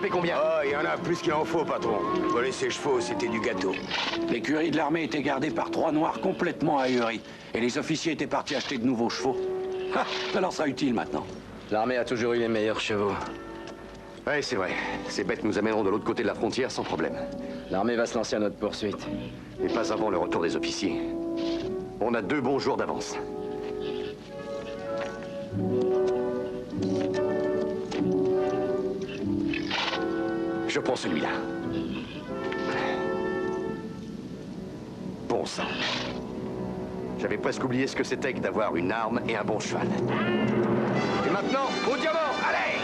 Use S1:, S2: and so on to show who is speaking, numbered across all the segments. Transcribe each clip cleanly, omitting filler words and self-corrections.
S1: attrapé combien?
S2: Oh, il y en a plus qu'il en faut, patron. Voler ses chevaux, c'était du gâteau.
S3: L'écurie de l'armée était gardée par 3 noirs complètement ahuris. Et les officiers étaient partis acheter de nouveaux chevaux. Ah, ça leur sera utile maintenant.
S1: L'armée a toujours eu les meilleurs chevaux.
S4: Ouais, c'est vrai. Ces bêtes nous amèneront de l'autre côté de la frontière sans problème.
S1: L'armée va se lancer à notre poursuite.
S4: Mais pas avant le retour des officiers. On a 2 bons jours d'avance. Je prends celui-là. Bon sang. J'avais presque oublié ce que c'était que d'avoir une arme et un bon cheval. Et maintenant, au diamant! Allez!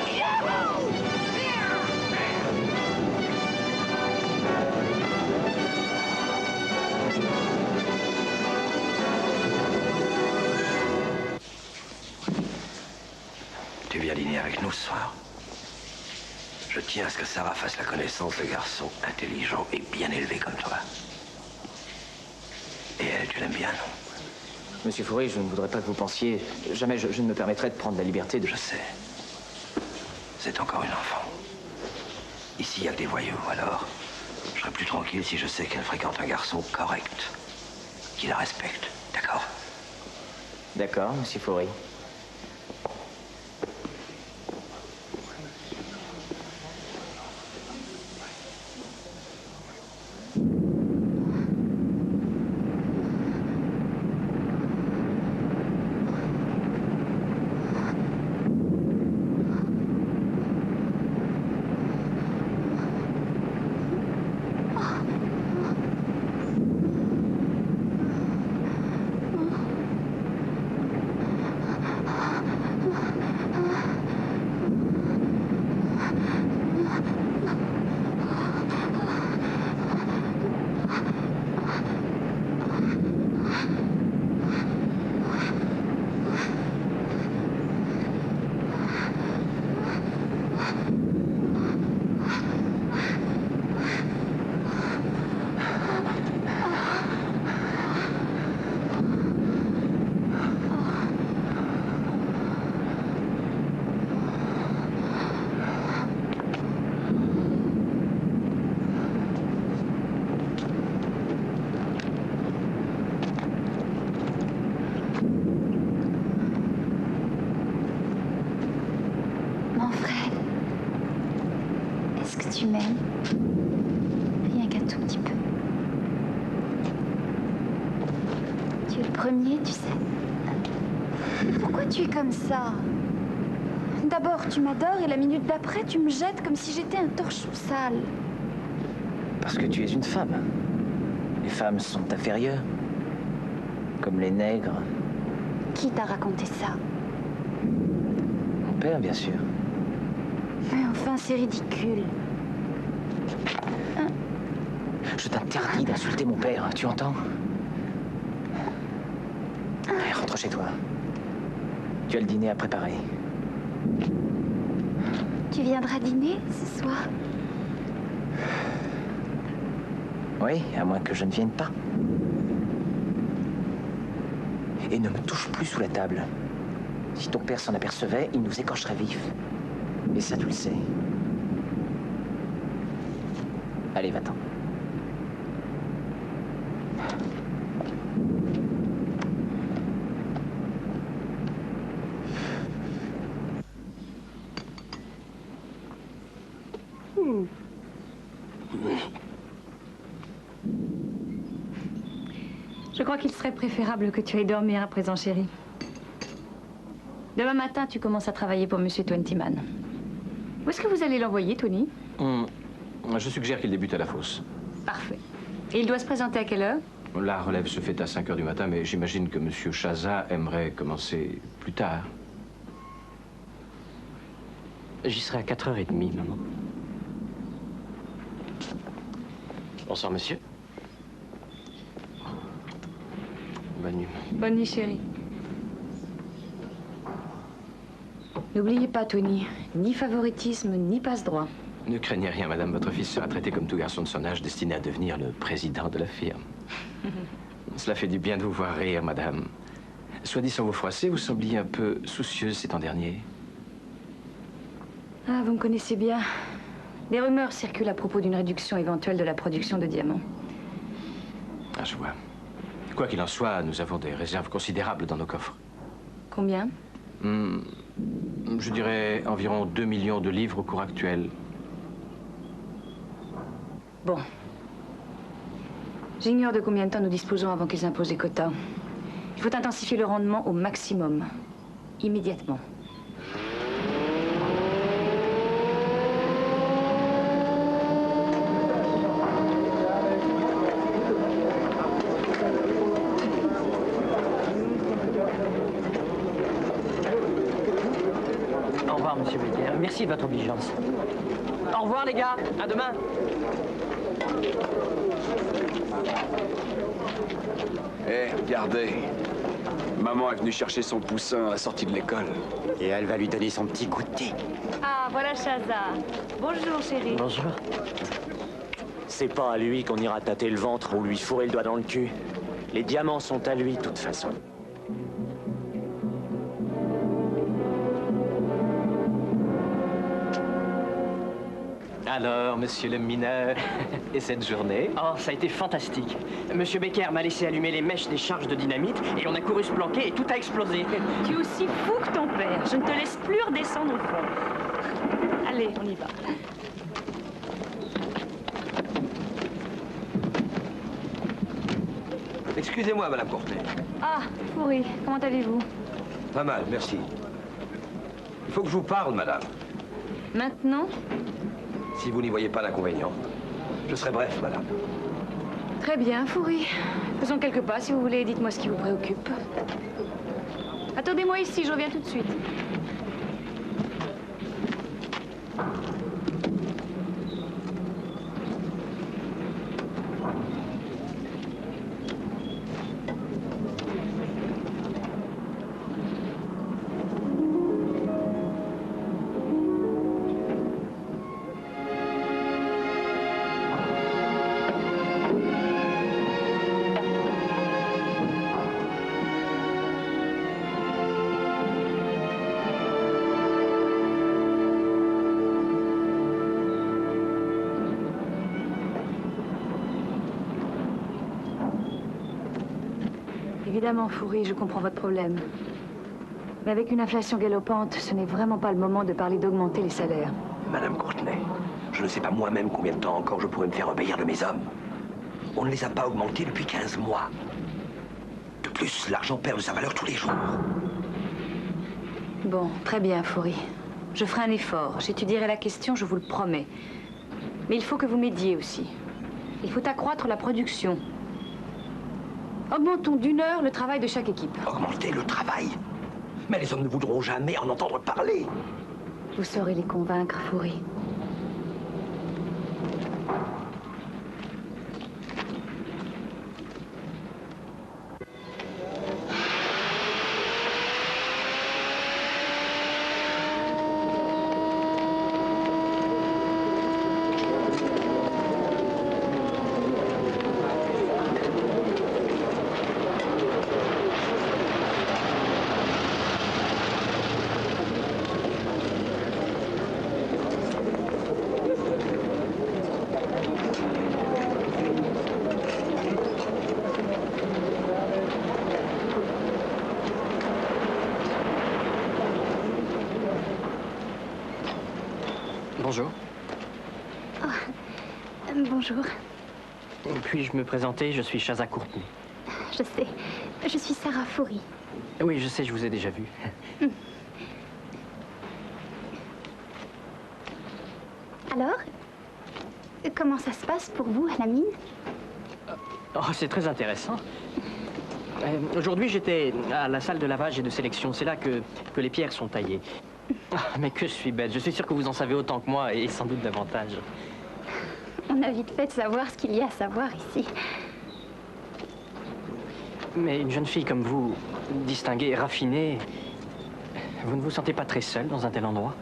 S5: Tu viens dîner avec nous ce soir. Je tiens à ce que Sarah fasse la connaissance de garçons intelligents et bien élevés comme toi. Et elle, tu l'aimes bien, non?
S6: Monsieur Foury, je ne voudrais pas que vous pensiez... Jamais je ne me permettrai de prendre la liberté de...
S5: Je sais. C'est encore une enfant. Ici, il n'y a que des voyous, alors... Je serai plus tranquille si je sais qu'elle fréquente un garçon correct. Qui la respecte, d'accord?
S6: D'accord, monsieur Foury.
S7: Tu m'aimes. Rien qu'un tout petit peu. Tu es le premier, tu sais. Mais pourquoi tu es comme ça? D'abord, tu m'adores et la minute d'après, tu me jettes comme si j'étais un torchon sale.
S6: Parce que tu es une femme. Les femmes sont inférieures. Comme les nègres.
S7: Qui t'a raconté ça?
S6: Mon père, bien sûr.
S7: Mais enfin, c'est ridicule.
S6: Je t'interdis d'insulter mon père, tu entends? Allez, rentre chez toi. Tu as le dîner à préparer.
S7: Tu viendras dîner ce soir?
S6: Oui, à moins que je ne vienne pas. Et ne me touche plus sous la table. Si ton père s'en apercevait, il nous écorcherait vifs. Et ça, tu le sais. Allez, va-t'en.
S8: Je crois qu'il serait préférable que tu ailles dormir à présent, chérie. Demain matin, tu commences à travailler pour Monsieur Twentyman. Où est-ce que vous allez l'envoyer, Tony?
S3: Je suggère qu'il débute à la fosse.
S8: Parfait. Et il doit se présenter à quelle heure?
S3: La relève se fait à 5 heures du matin, mais j'imagine que Monsieur Chaza aimerait commencer plus tard.
S9: J'y serai à 4h30, maman. Bonsoir, monsieur.
S3: Bonne nuit.
S8: Bonne nuit, chérie. N'oubliez pas, Tony, ni favoritisme, ni passe-droit.
S3: Ne craignez rien, madame. Votre fils sera traité comme tout garçon de son âge, destiné à devenir le président de la firme. Cela fait du bien de vous voir rire, madame. Soit dit sans vous froisser, vous sembliez un peu soucieuse ces temps derniers.
S8: Ah, vous me connaissez bien. Des rumeurs circulent à propos d'une réduction éventuelle de la production de diamants.
S3: Ah, je vois. Quoi qu'il en soit, nous avons des réserves considérables dans nos coffres.
S8: Combien?
S3: Je dirais environ 2 millions de livres au cours actuel.
S8: Bon. J'ignore de combien de temps nous disposons avant qu'ils imposent les quotas. Il faut intensifier le rendement au maximum. Immédiatement.
S9: Au revoir, monsieur Becker. Merci de votre obligeance. Au revoir, les gars. À demain.
S10: Regardez. Maman est venue chercher son poussin à la sortie de l'école.
S6: Et elle va lui donner son petit goûter.
S7: Ah, voilà Shahzad. Bonjour, chérie.
S9: Bonjour.
S11: C'est pas à lui qu'on ira tâter le ventre ou lui fourrer le doigt dans le cul. Les diamants sont à lui, de toute façon.
S3: Alors, monsieur le mineur, et cette journée?
S9: Oh, ça a été fantastique. Monsieur Becker m'a laissé allumer les mèches des charges de dynamite et on a couru se planquer et tout a explosé.
S7: Tu es aussi fou que ton père. Je ne te laisse plus redescendre au fond. Allez, on y va.
S5: Excusez-moi, Madame Courtenay.
S7: Ah, Fourie, comment allez-vous?
S5: Pas mal, merci. Il faut que je vous parle, Madame.
S8: Maintenant?
S5: Si vous n'y voyez pas d'inconvénient. Je serai bref, Madame.
S8: Très bien, Fourie. Faisons quelques pas, si vous voulez. Dites-moi ce qui vous préoccupe. Attendez-moi ici, je reviens tout de suite. Évidemment, Fourie, je comprends votre problème. Mais avec une inflation galopante, ce n'est vraiment pas le moment de parler d'augmenter les salaires.
S5: Madame Courtenay, je ne sais pas moi-même combien de temps encore je pourrais me faire obéir de mes hommes. On ne les a pas augmentés depuis 15 mois. De plus, l'argent perd de sa valeur tous les jours.
S8: Bon, très bien, Fourie. Je ferai un effort. J'étudierai la question, je vous le promets. Mais il faut que vous m'aidiez aussi. Il faut accroître la production. Augmentons d'1 heure le travail de chaque équipe.
S5: Augmenter le travail? Mais les hommes ne voudront jamais en entendre parler.
S8: Vous saurez les convaincre, Fourie.
S9: Bonjour.
S7: Oh, bonjour.
S9: Puis-je me présenter? Je suis Shahzad Courtenay.
S7: Je sais. Je suis Sarah Fourie.
S9: Oui, je sais, je vous ai déjà vu.
S7: Alors, comment ça se passe pour vous à la mine?
S9: Oh, c'est très intéressant. Aujourd'hui, j'étais à la salle de lavage et de sélection. C'est là que les pierres sont taillées. Ah, mais que je suis bête. Je suis sûr que vous en savez autant que moi et sans doute davantage.
S7: On a vite fait de savoir ce qu'il y a à savoir ici.
S9: Mais une jeune fille comme vous, distinguée, raffinée, vous ne vous sentez pas très seule dans un tel endroit?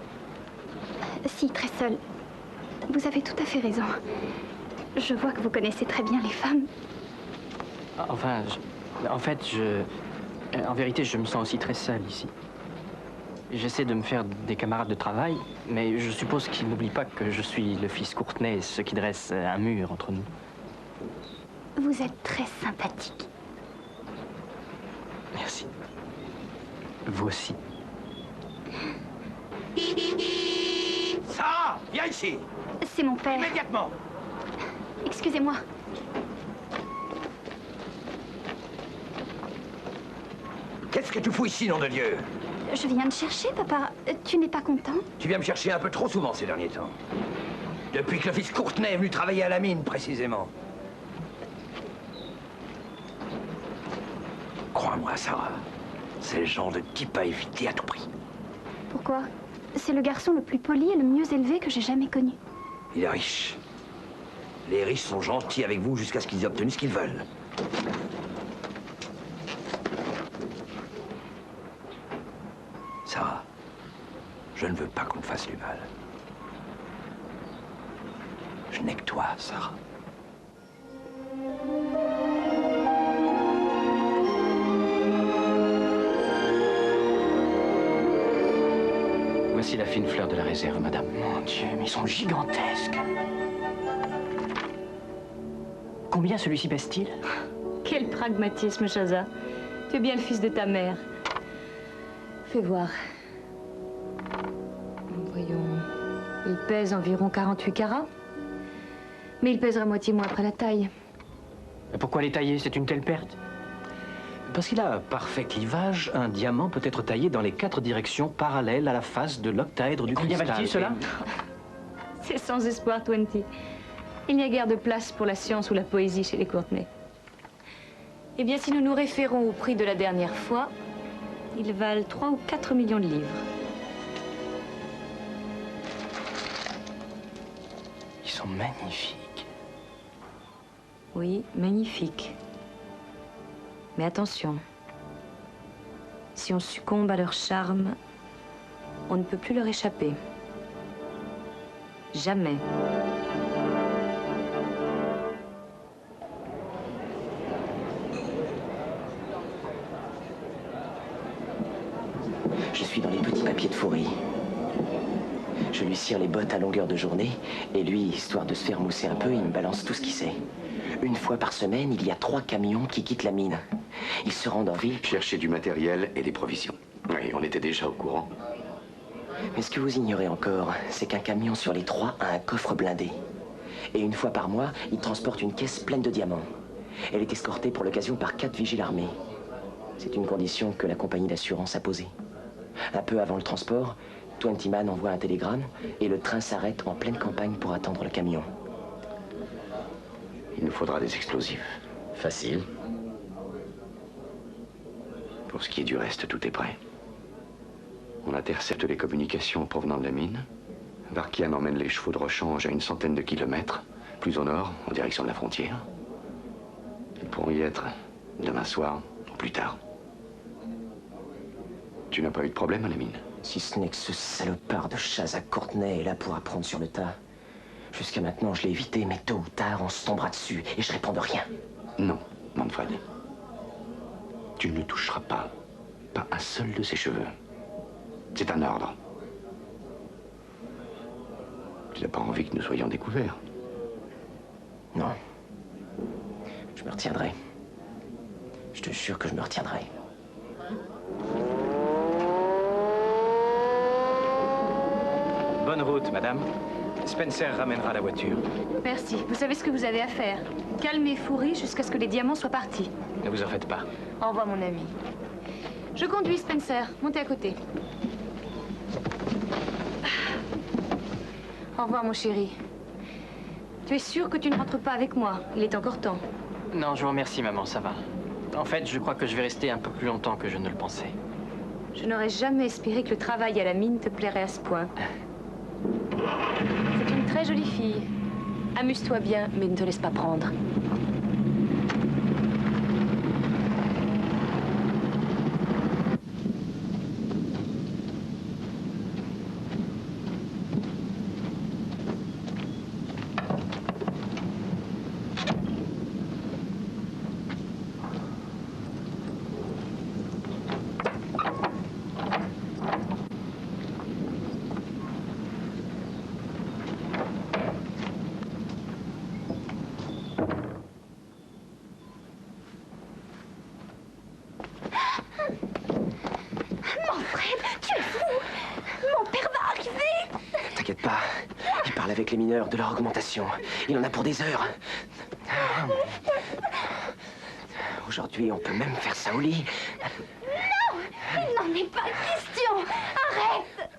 S7: Si, très seule. Vous avez tout à fait raison. Je vois que vous connaissez très bien les femmes.
S9: Enfin, en vérité, je me sens aussi très seule ici. J'essaie de me faire des camarades de travail, mais je suppose qu'ils n'oublient pas que je suis le fils Courtenay, ce qui dresse un mur entre nous.
S7: Vous êtes très sympathique.
S9: Merci. Vous aussi.
S5: Sarah, viens ici!
S7: C'est mon père.
S5: Immédiatement!
S7: Excusez-moi.
S5: Qu'est-ce que tu fous ici, nom de Dieu?
S7: Je viens de chercher, papa. Tu n'es pas content?
S5: Tu viens me chercher un peu trop souvent ces derniers temps. Depuis que le fils Courtenay est venu travailler à la mine, précisément. Crois-moi, Sarah, c'est le genre de type à éviter à tout prix.
S7: Pourquoi? C'est le garçon le plus poli et le mieux élevé que j'ai jamais connu.
S5: Il est riche. Les riches sont gentils avec vous jusqu'à ce qu'ils aient obtenu ce qu'ils veulent. Sarah, je ne veux pas qu'on me fasse du mal. Je n'ai que toi, Sarah.
S3: Voici la fine fleur de la réserve, madame.
S9: Mon Dieu, mais ils sont gigantesques. Combien celui-ci pèse-t-il?
S8: Quel pragmatisme, Chaza. Tu es bien le fils de ta mère. Fais voir. Voyons. Il pèse environ 48 carats. Mais il pèsera moitié moins après la taille.
S9: Mais pourquoi les tailler? C'est une telle perte.
S3: Parce qu'il a un parfait clivage, un diamant peut être taillé dans les 4 directions parallèles à la face de l'octaèdre du
S9: Combien
S3: cristal.
S9: valent-ils, cela?
S8: C'est sans espoir, Twenty. Il n'y a guère de place pour la science ou la poésie chez les Courtenay. Eh bien, si nous nous référons au prix de la dernière fois, ils valent 3 ou 4 millions de livres.
S9: Ils sont magnifiques.
S8: Oui, magnifiques. Mais attention, si on succombe à leur charme, on ne peut plus leur échapper. Jamais.
S6: Je suis dans les petits papiers de Fourie. Je lui cire les bottes à longueur de journée, et lui, histoire de se faire mousser un peu, il me balance tout ce qu'il sait. Une fois par semaine, il y a 3 camions qui quittent la mine. Ils se rendent en ville.
S4: Chercher du matériel et des provisions. Oui, on était déjà au courant.
S6: Mais ce que vous ignorez encore, c'est qu'un camion sur les 3 a un coffre blindé. Et une fois par mois, il transporte une caisse pleine de diamants. Elle est escortée pour l'occasion par 4 vigiles armés. C'est une condition que la compagnie d'assurance a posée. Un peu avant le transport, Twentyman envoie un télégramme et le train s'arrête en pleine campagne pour attendre le camion.
S4: Il nous faudra des explosifs.
S1: Facile.
S4: Pour ce qui est du reste, tout est prêt. On intercepte les communications provenant de la mine. Varkian emmène les chevaux de rechange à une centaine de kilomètres, plus au nord, en direction de la frontière. Ils pourront y être demain soir ou plus tard. Tu n'as pas eu de problème à la mine?
S6: Si ce n'est que ce salopard de Chaza Courtenay est là pour apprendre sur le tas. Jusqu'à maintenant, je l'ai évité, mais tôt ou tard, on se tombera dessus et je réponds de rien.
S4: Non, Manfred. Tu ne le toucheras pas. Pas un seul de ses cheveux. C'est un ordre. Tu n'as pas envie que nous soyons découverts?
S6: Non. Je me retiendrai. Je te jure que je me retiendrai.
S3: Bonne route, madame. Spencer ramènera la voiture.
S8: Merci. Vous savez ce que vous avez à faire. Calmez Fourie jusqu'à ce que les diamants soient partis.
S3: Ne vous en faites pas.
S8: Au revoir, mon ami. Je conduis, Spencer. Montez à côté. Au revoir, mon chéri. Tu es sûr que tu ne rentres pas avec moi? Il est encore temps.
S9: Non, je vous remercie, maman, ça va. En fait, je crois que je vais rester un peu plus longtemps que je ne le pensais.
S8: Je n'aurais jamais espéré que le travail à la mine te plairait à ce point. C'est une très jolie fille. Amuse-toi bien, mais ne te laisse pas prendre.
S7: Manfred, tu es fou! Mon père va arriver!
S6: T'inquiète pas, il parle avec les mineurs de leur augmentation. Il en a pour des heures. Aujourd'hui, on peut même faire ça au lit.
S7: Non! Il n'en est pas question! Arrête!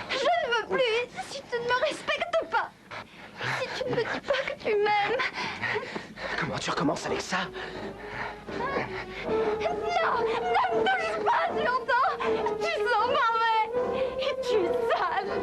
S7: Je ne veux plus si tu ne me respectes pas! Si tu ne me dis pas que tu m'aimes!
S6: Comment tu recommences avec ça?
S7: Non! Ne me touche pas, tu entends? Tu sens mauvais! Et tu es sale!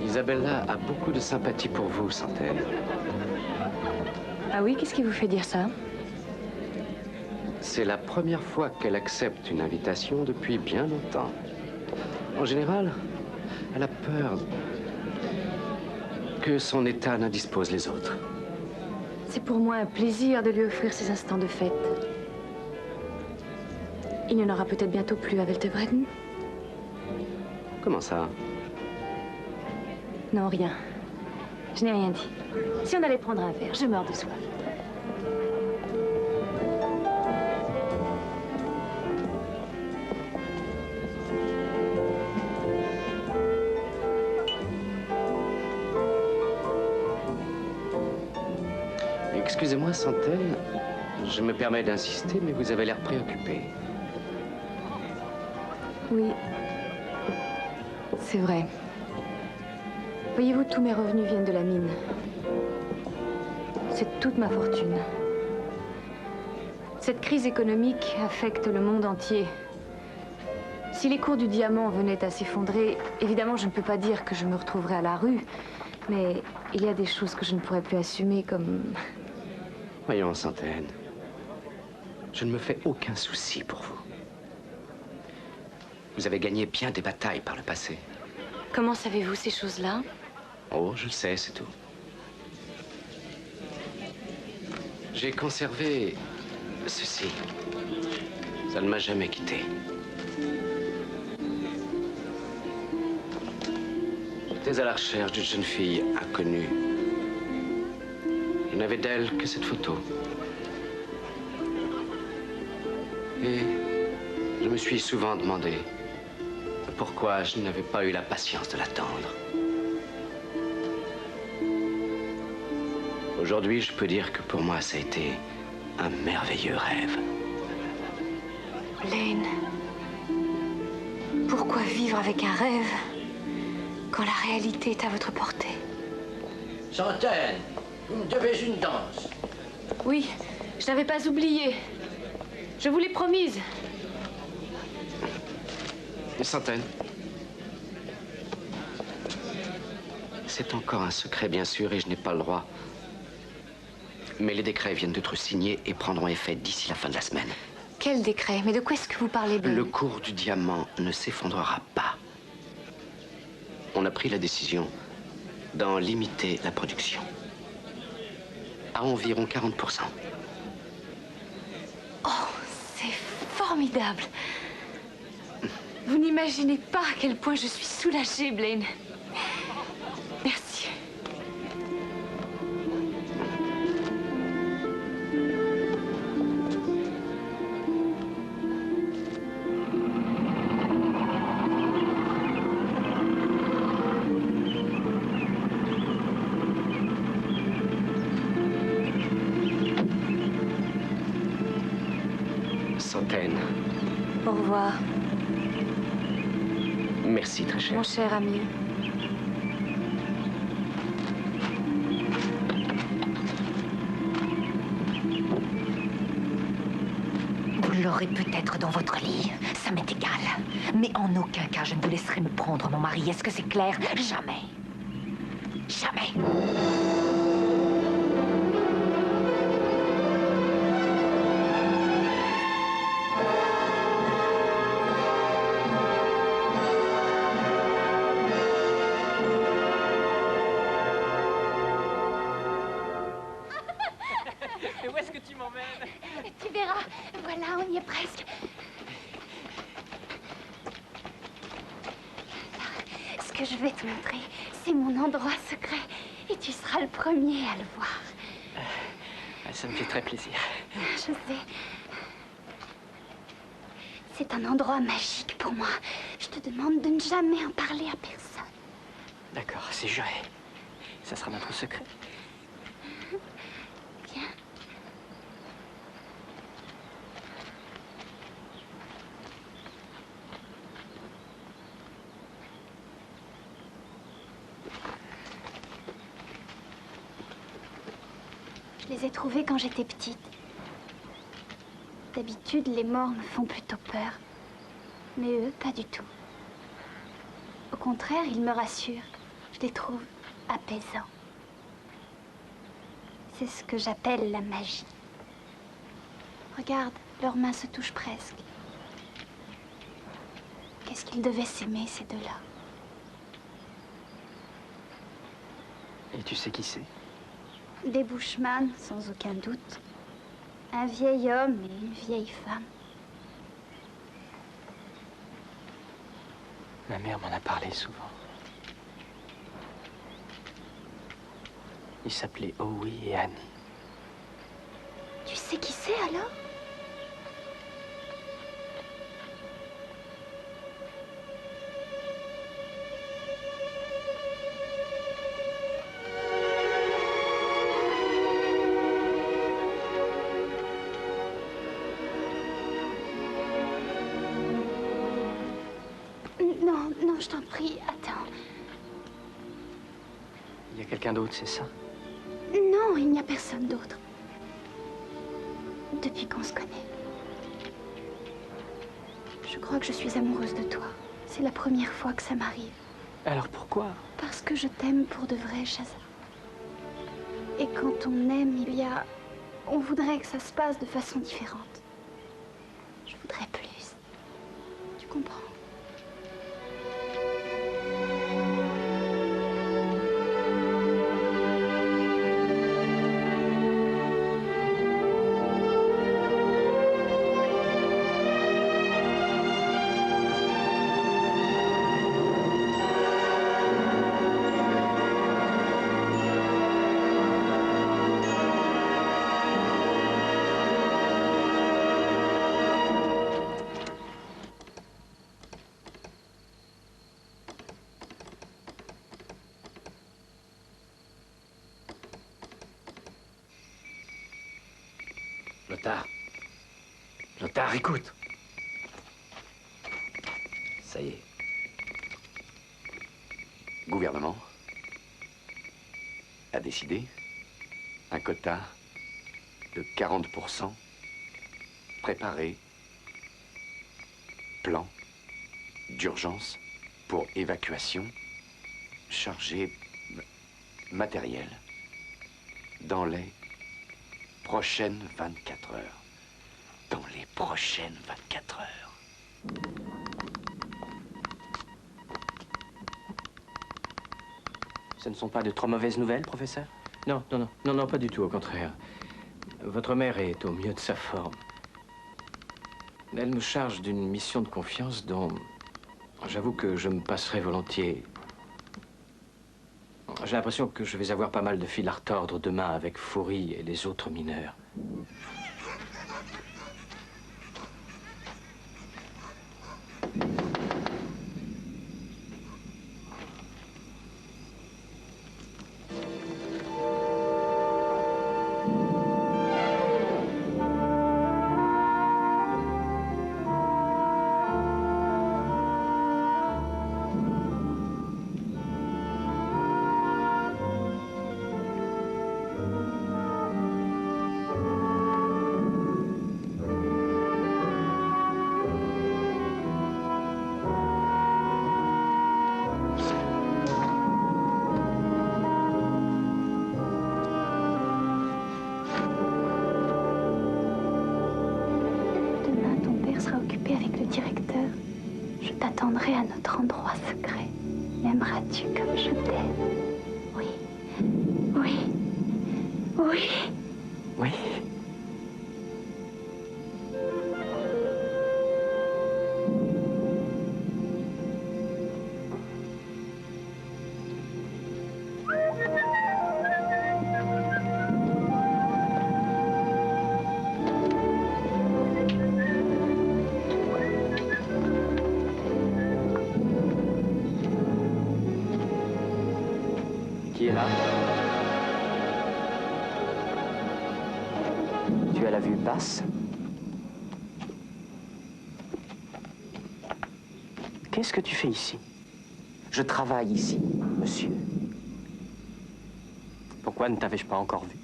S3: Isabella a beaucoup de sympathie pour vous, Centaine.
S8: Ah oui, qu'est-ce qui vous fait dire ça?
S3: C'est la première fois qu'elle accepte une invitation depuis bien longtemps. En général, elle a peur que son état n'indispose les autres.
S8: C'est pour moi un plaisir de lui offrir ces instants de fête. Il n'y en aura peut-être bientôt plus à Weltevreden.
S3: Comment ça?
S8: Non, rien. Je n'ai rien dit. Si on allait prendre un verre, je meurs de soif.
S3: Excusez-moi, Centaine. Je me permets d'insister, mais vous avez l'air préoccupé.
S8: Oui. C'est vrai. Voyez-vous, tous mes revenus viennent de la mine. C'est toute ma fortune. Cette crise économique affecte le monde entier. Si les cours du diamant venaient à s'effondrer, évidemment, je ne peux pas dire que je me retrouverai à la rue, mais il y a des choses que je ne pourrais plus assumer, comme...
S3: Voyons, Centaine. Je ne me fais aucun souci pour vous. Vous avez gagné bien des batailles par le passé.
S8: Comment savez-vous ces choses-là?
S3: Oh, je le sais, c'est tout. J'ai conservé ceci. Ça ne m'a jamais quitté. J'étais à la recherche d'une jeune fille inconnue. Je n'avais d'elle que cette photo. Et je me suis souvent demandé pourquoi je n'avais pas eu la patience de l'attendre. Aujourd'hui, je peux dire que pour moi, ça a été un merveilleux rêve.
S8: Lane, pourquoi vivre avec un rêve quand la réalité est à votre portée?
S5: Centaine, vous me devez une danse.
S8: Oui, je n'avais pas oublié. Je vous l'ai promise.
S3: Centaine. C'est encore un secret, bien sûr, et je n'ai pas le droit. Mais les décrets viennent d'être signés et prendront effet d'ici la fin de la semaine.
S8: Quel décret? Mais de quoi est-ce que vous parlez, Ben?
S3: Le cours du diamant ne s'effondrera pas. On a pris la décision d'en limiter la production à environ 40%.
S8: Oh, c'est formidable. Vous n'imaginez pas à quel point je suis soulagée, Blaine. Merci.
S3: Centaine.
S8: Au revoir.
S3: Merci, très cher.
S8: Mon cher ami.
S12: mourrez peut-être dans votre lit. Ça m'est égal. Mais en aucun cas, je ne vous laisserai me prendre mon mari. Est-ce que c'est clair? Jamais. Jamais.
S9: Et où est-ce que tu m'emmènes?
S7: Tu verras. Voilà, on y est presque. Ce que je vais te montrer, c'est mon endroit secret. Et tu seras le premier à le voir.
S9: Ça me fait très plaisir.
S7: Je sais. C'est un endroit magique pour moi. Je te demande de ne jamais en parler à personne.
S9: D'accord, c'est juré. Ça sera notre secret.
S7: Viens. Je les ai trouvés quand j'étais petite. D'habitude, les morts me font plutôt peur. Mais eux, pas du tout. Au contraire, ils me rassurent. Je les trouve apaisants. C'est ce que j'appelle la magie. Regarde, leurs mains se touchent presque. Qu'est-ce qu'ils devaient s'aimer, ces deux-là?
S9: Et tu sais qui c'est?
S7: Des Bushman, sans aucun doute. Un vieil homme et une vieille femme.
S9: Ma mère m'en a parlé souvent. Ils s'appelaient Howie et Annie.
S7: Tu sais qui c'est alors? Non, non, je t'en prie, attends.
S9: Il y a quelqu'un d'autre, c'est ça?
S7: Non, il n'y a personne d'autre. Depuis qu'on se connaît. Je crois que je suis amoureuse de toi. C'est la première fois que ça m'arrive.
S9: Alors pourquoi?
S7: Parce que je t'aime pour de vrai, Shazam. Et quand on aime, il y a... On voudrait que ça se passe de façon différente. Je voudrais plus. Tu comprends?
S3: Lothar. Lothar, écoute.
S4: Ça y est. Gouvernement a décidé un quota de 40% préparé, plan d'urgence pour évacuation, chargé matériel dans les prochaines 24 heures. Dans les prochaines 24 heures.
S9: Ce ne sont pas de trop mauvaises nouvelles, professeur?
S3: Non, non, non, non, non, pas du tout, au contraire. Votre mère est au mieux de sa forme. Elle me charge d'une mission de confiance dont j'avoue que je me passerai volontiers. J'ai l'impression que je vais avoir pas mal de fil à retordre demain avec Fourie et les autres mineurs.
S7: rendrai à notre endroit secret. M'aimeras-tu comme je t'aime? Oui. Oui. Oui.
S9: Oui. Qui est là?
S6: Tu as la vue basse?
S9: Qu'est-ce que tu fais ici?
S6: Je travaille ici, monsieur.
S9: Pourquoi ne t'avais-je pas encore vu?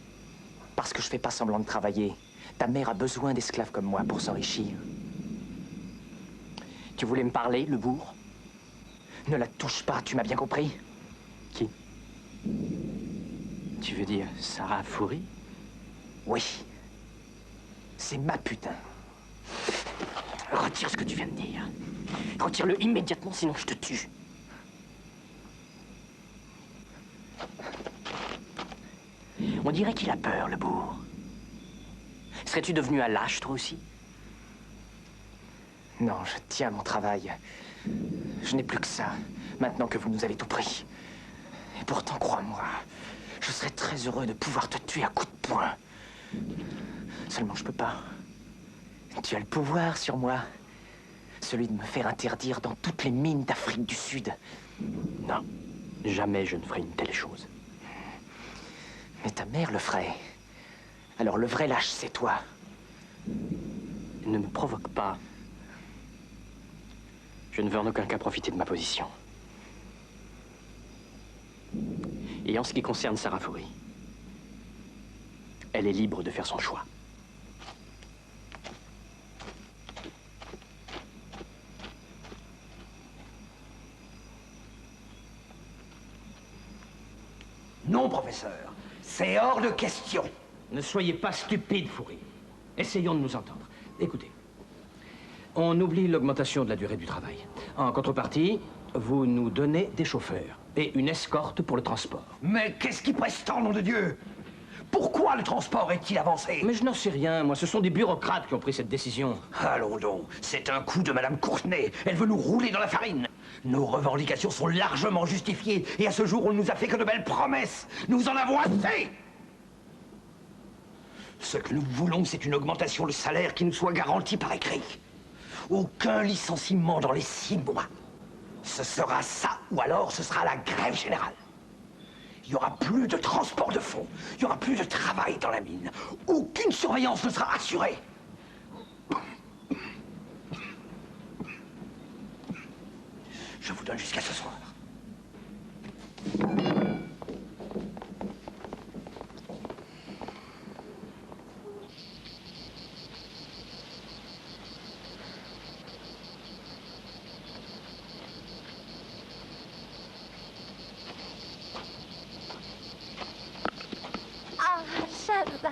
S6: Parce que je fais pas semblant de travailler. Ta mère a besoin d'esclaves comme moi pour s'enrichir.
S9: Tu voulais me parler, le bourg?
S6: Ne la touche pas, tu m'as bien compris?
S9: Qui? Tu veux dire Sarah Fourie?
S6: Oui. C'est ma putain.
S9: Retire ce que tu viens de dire. Retire-le immédiatement, sinon je te tue. On dirait qu'il a peur, le bourg. Serais-tu devenu un lâche, toi aussi?
S6: Non, je tiens à mon travail. Je n'ai plus que ça, maintenant que vous nous avez tout pris. Et pourtant, crois-moi, je serais très heureux de pouvoir te tuer à coups de poing. Seulement, je peux pas. Tu as le pouvoir sur moi. Celui de me faire interdire dans toutes les mines d'Afrique du Sud.
S9: Non, jamais je ne ferai une telle chose.
S6: Mais ta mère le ferait. Alors le vrai lâche, c'est toi.
S9: Ne me provoque pas. Je ne veux en aucun cas profiter de ma position. Et en ce qui concerne Sarah Fourie, elle est libre de faire son choix.
S5: Non, professeur. C'est hors de question.
S3: Ne soyez pas stupide, Fourie. Essayons de nous entendre. Écoutez, on oublie l'augmentation de la durée du travail. En contrepartie, vous nous donnez des chauffeurs et une escorte pour le transport.
S5: Mais qu'est-ce qui presse tant, nom de Dieu? Pourquoi le transport est-il avancé?
S3: Mais je n'en sais rien, moi. Ce sont des bureaucrates qui ont pris cette décision.
S5: Allons donc, c'est un coup de Madame Courtenay. Elle veut nous rouler dans la farine. Nos revendications sont largement justifiées. Et à ce jour, on ne nous a fait que de belles promesses. Nous en avons assez. Ce que nous voulons, c'est une augmentation de salaire qui nous soit garantie par écrit. Aucun licenciement dans les 6 mois. Ce sera ça, ou alors ce sera la grève générale. Il n'y aura plus de transport de fonds. Il n'y aura plus de travail dans la mine. Aucune surveillance ne sera assurée. Je vous donne jusqu'à ce soir.
S7: Ah, Chaza.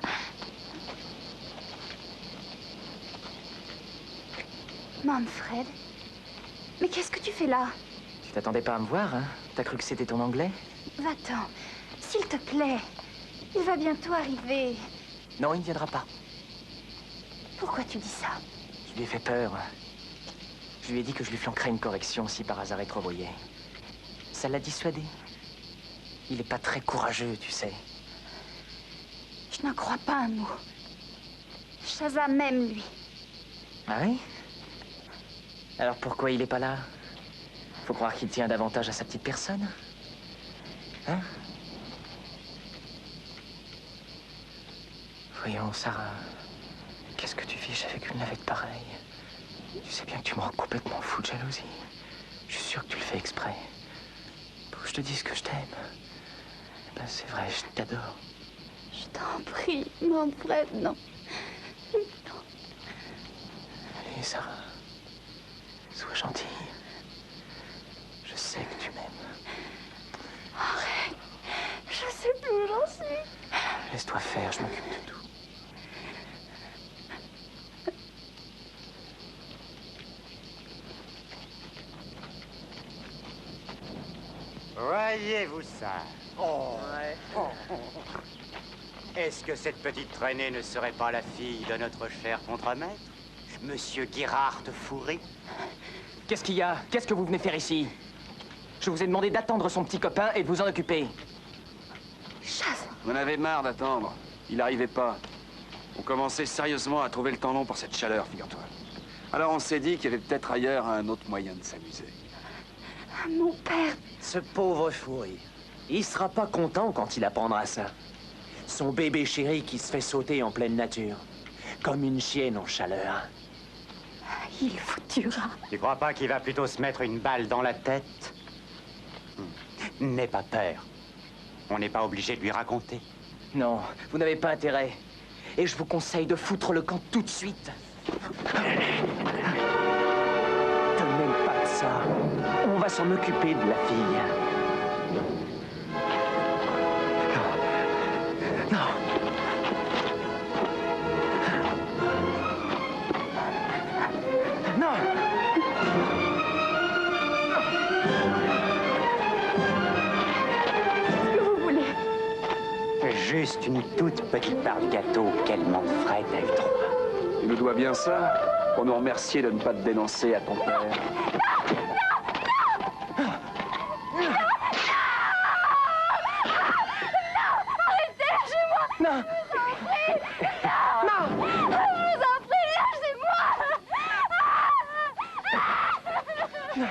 S7: Manfred, mais qu'est-ce que tu fais là?
S6: Tu t'attendais pas à me voir, hein? T'as cru que c'était ton anglais?
S7: Va-t'en, s'il te plaît. Il va bientôt arriver.
S6: Non, il ne viendra pas.
S7: Pourquoi tu dis ça?
S6: Je lui ai fait peur. Je lui ai dit que je lui flanquerais une correction si par hasard il te revoyait. Ça l'a dissuadé. Il n'est pas très courageux, tu sais.
S7: Je n'en crois pas un mot. Chaza m'aime, lui.
S6: Ah oui? Alors pourquoi il n'est pas là? Faut croire qu'il tient davantage à sa petite personne. Hein? Voyons, Sarah. Qu'est-ce que tu vis avec une navette pareille? Tu sais bien que tu me rends complètement fou de jalousie. Je suis sûr que tu le fais exprès. Pour que je te dise que je t'aime. Ben, c'est vrai, je t'adore.
S7: Je t'en prie, Manfred, non.
S6: Allez, Sarah. Sois gentille. Je sais que tu m'aimes.
S7: Arrête. Je sais plus où j'en suis.
S6: Laisse-toi faire, je m'occupe de tout.
S13: Voyez-vous ça? Oh. Est-ce que cette petite traînée ne serait pas la fille de notre cher contremaître, Monsieur Girard de Foury?
S9: Qu'est-ce qu'il y a? Qu'est-ce que vous venez faire ici? Je vous ai demandé d'attendre son petit copain et de vous en occuper.
S7: Chasse.
S10: On en avait marre d'attendre. Il n'arrivait pas. On commençait sérieusement à trouver le temps long pour cette chaleur, figure-toi. Alors on s'est dit qu'il y avait peut-être ailleurs un autre moyen de s'amuser.
S7: Mon père.
S11: Ce pauvre Foury, il sera pas content quand il apprendra ça. Son bébé chéri qui se fait sauter en pleine nature, comme une chienne en chaleur.
S7: Il vous tuera.
S13: Tu crois pas qu'il va plutôt se mettre une balle dans la tête? N'aie pas peur. On n'est pas obligé de lui raconter.
S9: Non, vous n'avez pas intérêt. Et je vous conseille de foutre le camp tout de suite.
S11: Te mêle pas de ça. On va s'en occuper de la fille. Non. Non.
S7: Qu'est-ce que vous voulez?
S13: Juste une toute petite part du gâteau qu'elle m'en ferait à eu droit.
S10: Tu nous dois bien ça pour nous remercier de ne pas te dénoncer à ton père.
S7: Arrêtez, lâchez-moi!
S9: Non!
S7: Non! Je vous en prie, lâchez-moi! Non!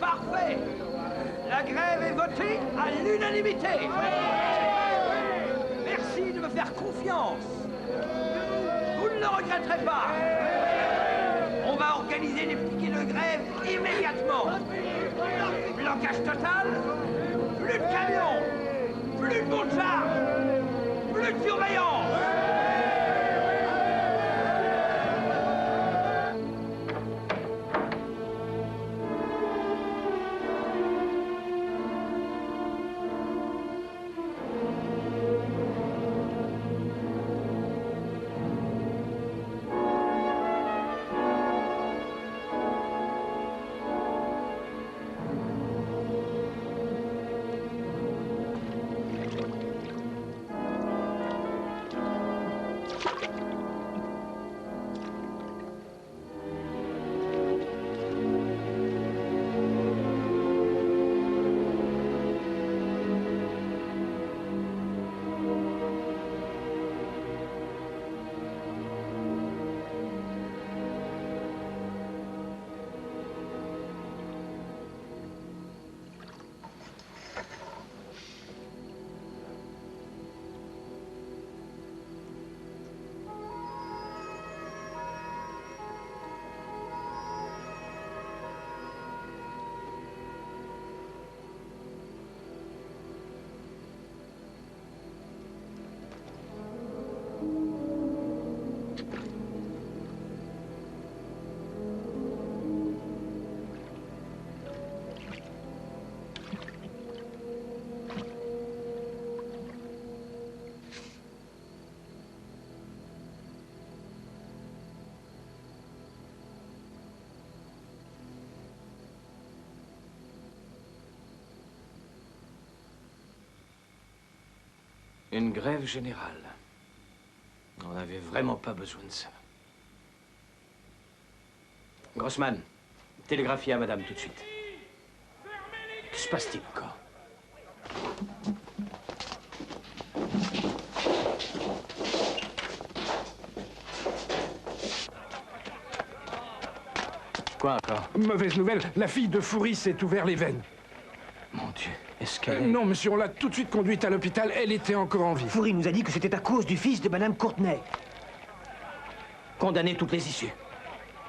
S14: Parfait! La grève est votée à l'unanimité! Merci de me faire confiance! Vous ne le regretterez pas! On va organiser les piquets de grève immédiatement! Blocage total! Plus de camions! Plus de motards! Plus de surveillance!
S3: Une grève générale. On n'avait vraiment pas besoin de ça. Grossman, télégraphiez à madame tout de suite. Que se passe-t-il encore? Quoi encore?
S15: Mauvaise nouvelle, la fille de Fourie s'est ouvert les veines.
S3: Mon Dieu, est-ce qu'elle est...
S15: Non, monsieur, on l'a tout de suite conduite à l'hôpital. Elle était encore en vie.
S16: Fourie nous a dit que c'était à cause du fils de Madame Courtenay.
S9: Condamnez toutes les issues.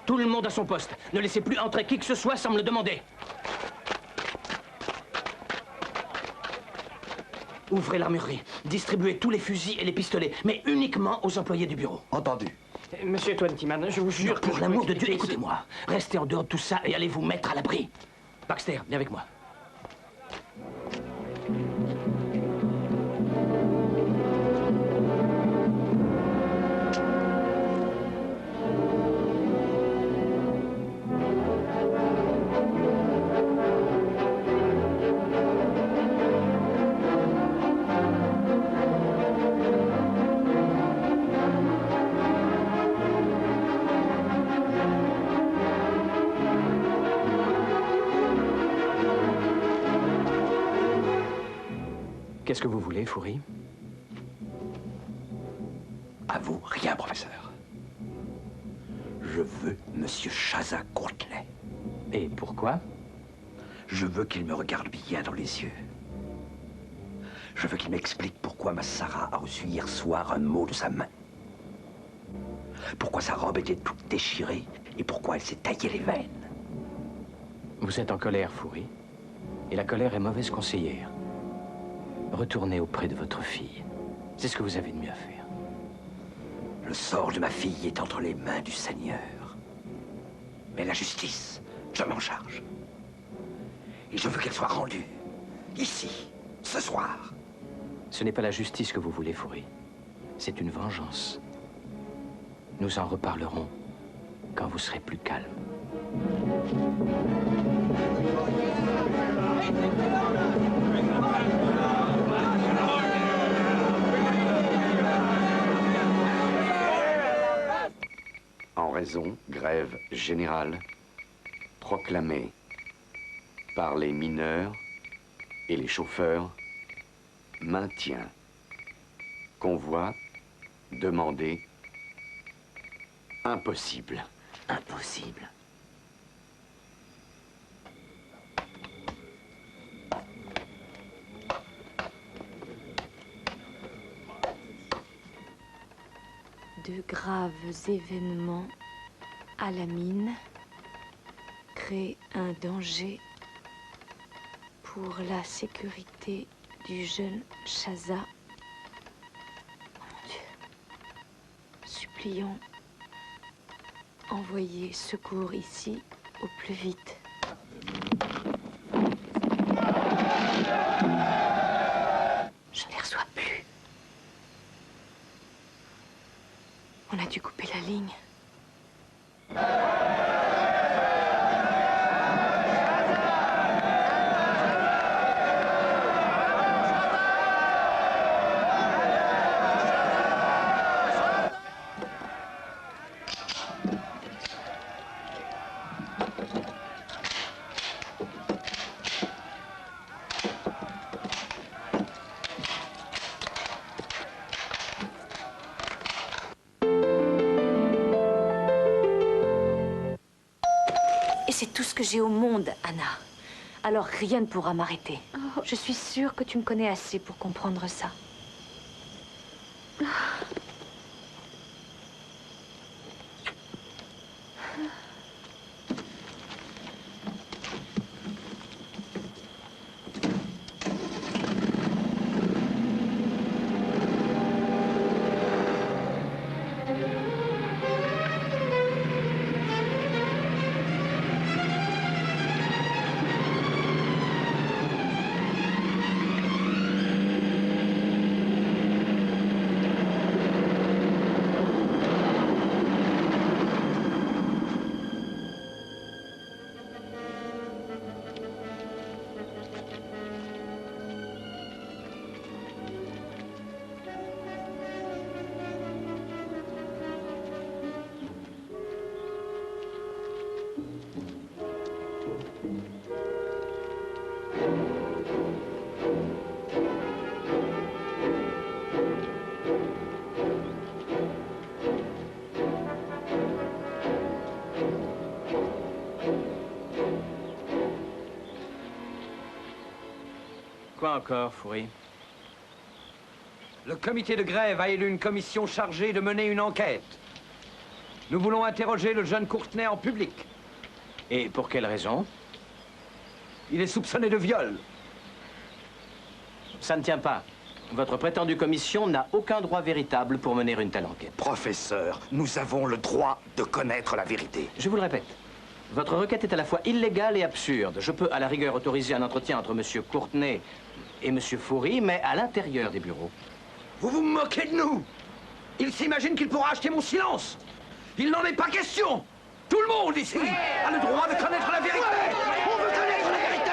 S9: Tout le monde à son poste. Ne laissez plus entrer qui que ce soit sans me le demander. Ouvrez l'armurerie. Distribuez tous les fusils et les pistolets, mais uniquement aux employés du bureau.
S5: Entendu.
S9: Monsieur Twentyman, je vous jure que...
S16: Pour l'amour de Dieu, écoutez-moi.
S9: Restez en dehors de tout ça et allez vous mettre à l'abri. Baxter, viens avec moi. Qu'est-ce que vous voulez, Fourie?
S5: À vous, rien, professeur. Je veux Monsieur Chaza Courtenay.
S3: Et pourquoi?
S5: Je veux qu'il me regarde bien dans les yeux. Je veux qu'il m'explique pourquoi ma Sarah a reçu hier soir un mot de sa main. Pourquoi sa robe était toute déchirée et pourquoi elle s'est taillée les veines.
S3: Vous êtes en colère, Fourie. Et la colère est mauvaise conseillère. Retournez auprès de votre fille. C'est ce que vous avez de mieux à faire.
S5: Le sort de ma fille est entre les mains du Seigneur. Mais la justice, je m'en charge. Et je veux qu'elle soit rendue, ici, ce soir.
S3: Ce n'est pas la justice que vous voulez, Fourie. C'est une vengeance. Nous en reparlerons quand vous serez plus calme.
S4: En raison, grève générale proclamée par les mineurs et les chauffeurs, maintien, convoi, demandé, impossible.
S6: Impossible.
S8: De graves événements à la mine créent un danger pour la sécurité du jeune Chaza. Oh mon Dieu. Supplions, envoyer secours ici au plus vite. Je ne les reçois plus. On a dû couper la ligne. Et c'est tout ce que j'ai au monde, Anna. Alors rien ne pourra m'arrêter.
S7: Oh.
S8: Je suis sûre que tu me connais assez pour comprendre ça.
S9: Quoi encore, Foury?
S14: Le comité de grève a élu une commission chargée de mener une enquête. Nous voulons interroger le jeune Courtenay en public.
S9: Et pour quelle raison?
S14: Il est soupçonné de viol.
S9: Ça ne tient pas. Votre prétendue commission n'a aucun droit véritable pour mener une telle enquête.
S2: Professeur, nous avons le droit de connaître la vérité.
S9: Je vous le répète. Votre requête est à la fois illégale et absurde. Je peux, à la rigueur, autoriser un entretien entre M. Courtenay et M. Foury, mais à l'intérieur des bureaux.
S14: Vous vous moquez de nous? Il s'imagine qu'il pourra acheter mon silence. Il n'en est pas question. Tout le monde ici a le droit de connaître la vérité. On veut connaître la vérité.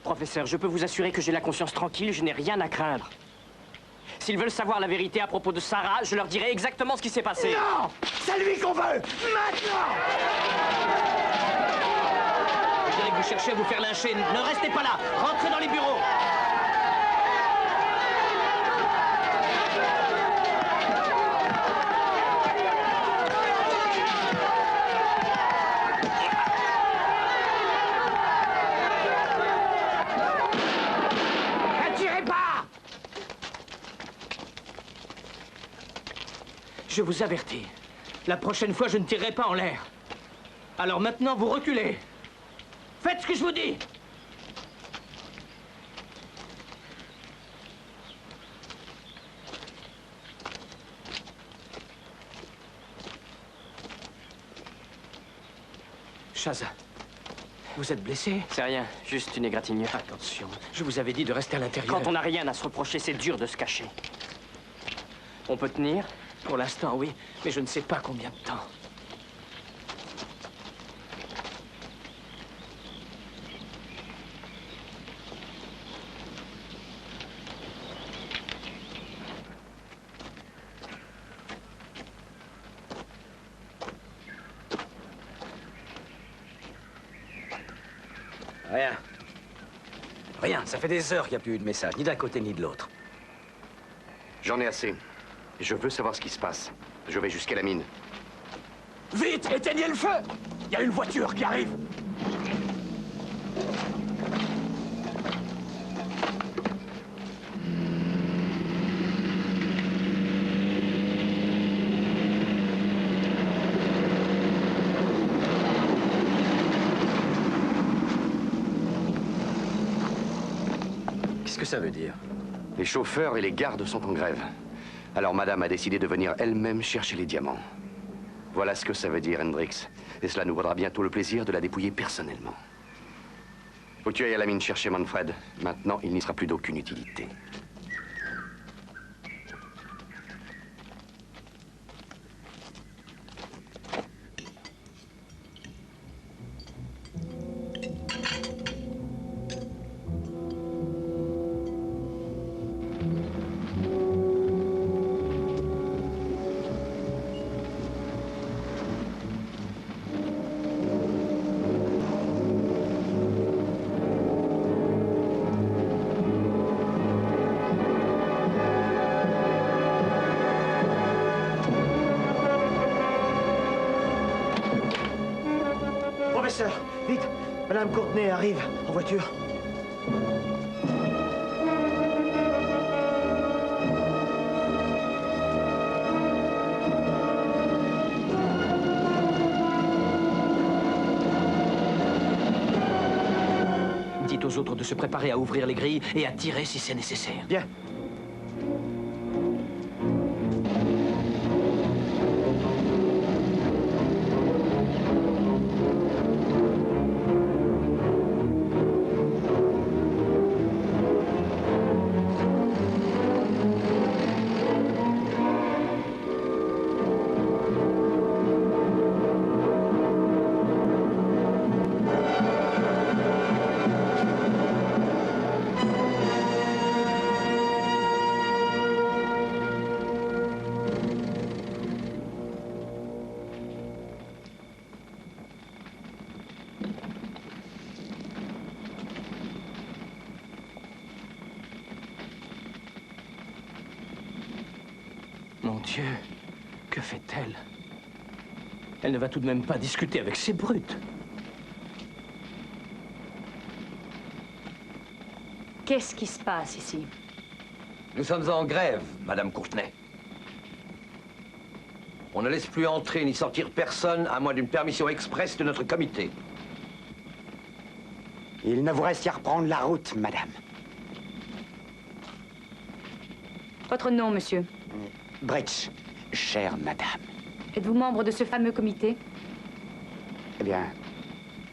S9: Professeur, je peux vous assurer que j'ai la conscience tranquille, je n'ai rien à craindre. S'ils veulent savoir la vérité à propos de Sarah, je leur dirai exactement ce qui s'est passé.
S14: Non! C'est lui qu'on veut! Maintenant!
S9: Je dirais que vous cherchez à vous faire lyncher. Ne restez pas là! Rentrez dans les bureaux! Je vous avertis. La prochaine fois, je ne tirerai pas en l'air. Alors maintenant, vous reculez. Faites ce que je vous dis. Chaza, vous êtes blessé? C'est rien, juste une égratignure. Attention, je vous avais dit de rester à l'intérieur. Quand on n'a rien à se reprocher, c'est dur de se cacher. On peut tenir? Pour l'instant, oui, mais je ne sais pas combien de temps.
S5: Rien. Rien. Ça fait des heures qu'il n'y a plus eu de message, ni d'un côté ni de l'autre.
S4: J'en ai assez. Je veux savoir ce qui se passe. Je vais jusqu'à la mine.
S14: Vite, éteignez le feu! Il y a une voiture qui arrive!
S5: Qu'est-ce que ça veut dire?
S4: Les chauffeurs et les gardes sont en grève. Alors madame a décidé de venir elle-même chercher les diamants. Voilà ce que ça veut dire, Hendrix. Et cela nous vaudra bientôt le plaisir de la dépouiller personnellement. Faut que tu ailles à la mine chercher Manfred. Maintenant, il n'y sera plus d'aucune utilité.
S16: Professeur, vite! Madame Courtenay arrive en voiture.
S9: Dites aux autres de se préparer à ouvrir les grilles et à tirer si c'est nécessaire.
S16: Bien.
S3: Dieu, que fait-elle? Elle ne va tout de même pas discuter avec ces brutes.
S8: Qu'est-ce qui se passe ici?
S5: Nous sommes en grève, Madame Courtenay. On ne laisse plus entrer ni sortir personne à moins d'une permission expresse de notre comité.
S13: Il ne vous reste qu'à reprendre la route, madame.
S8: Votre nom, monsieur?
S13: Bridge, chère madame.
S8: Êtes-vous membre de ce fameux comité?
S13: Eh bien,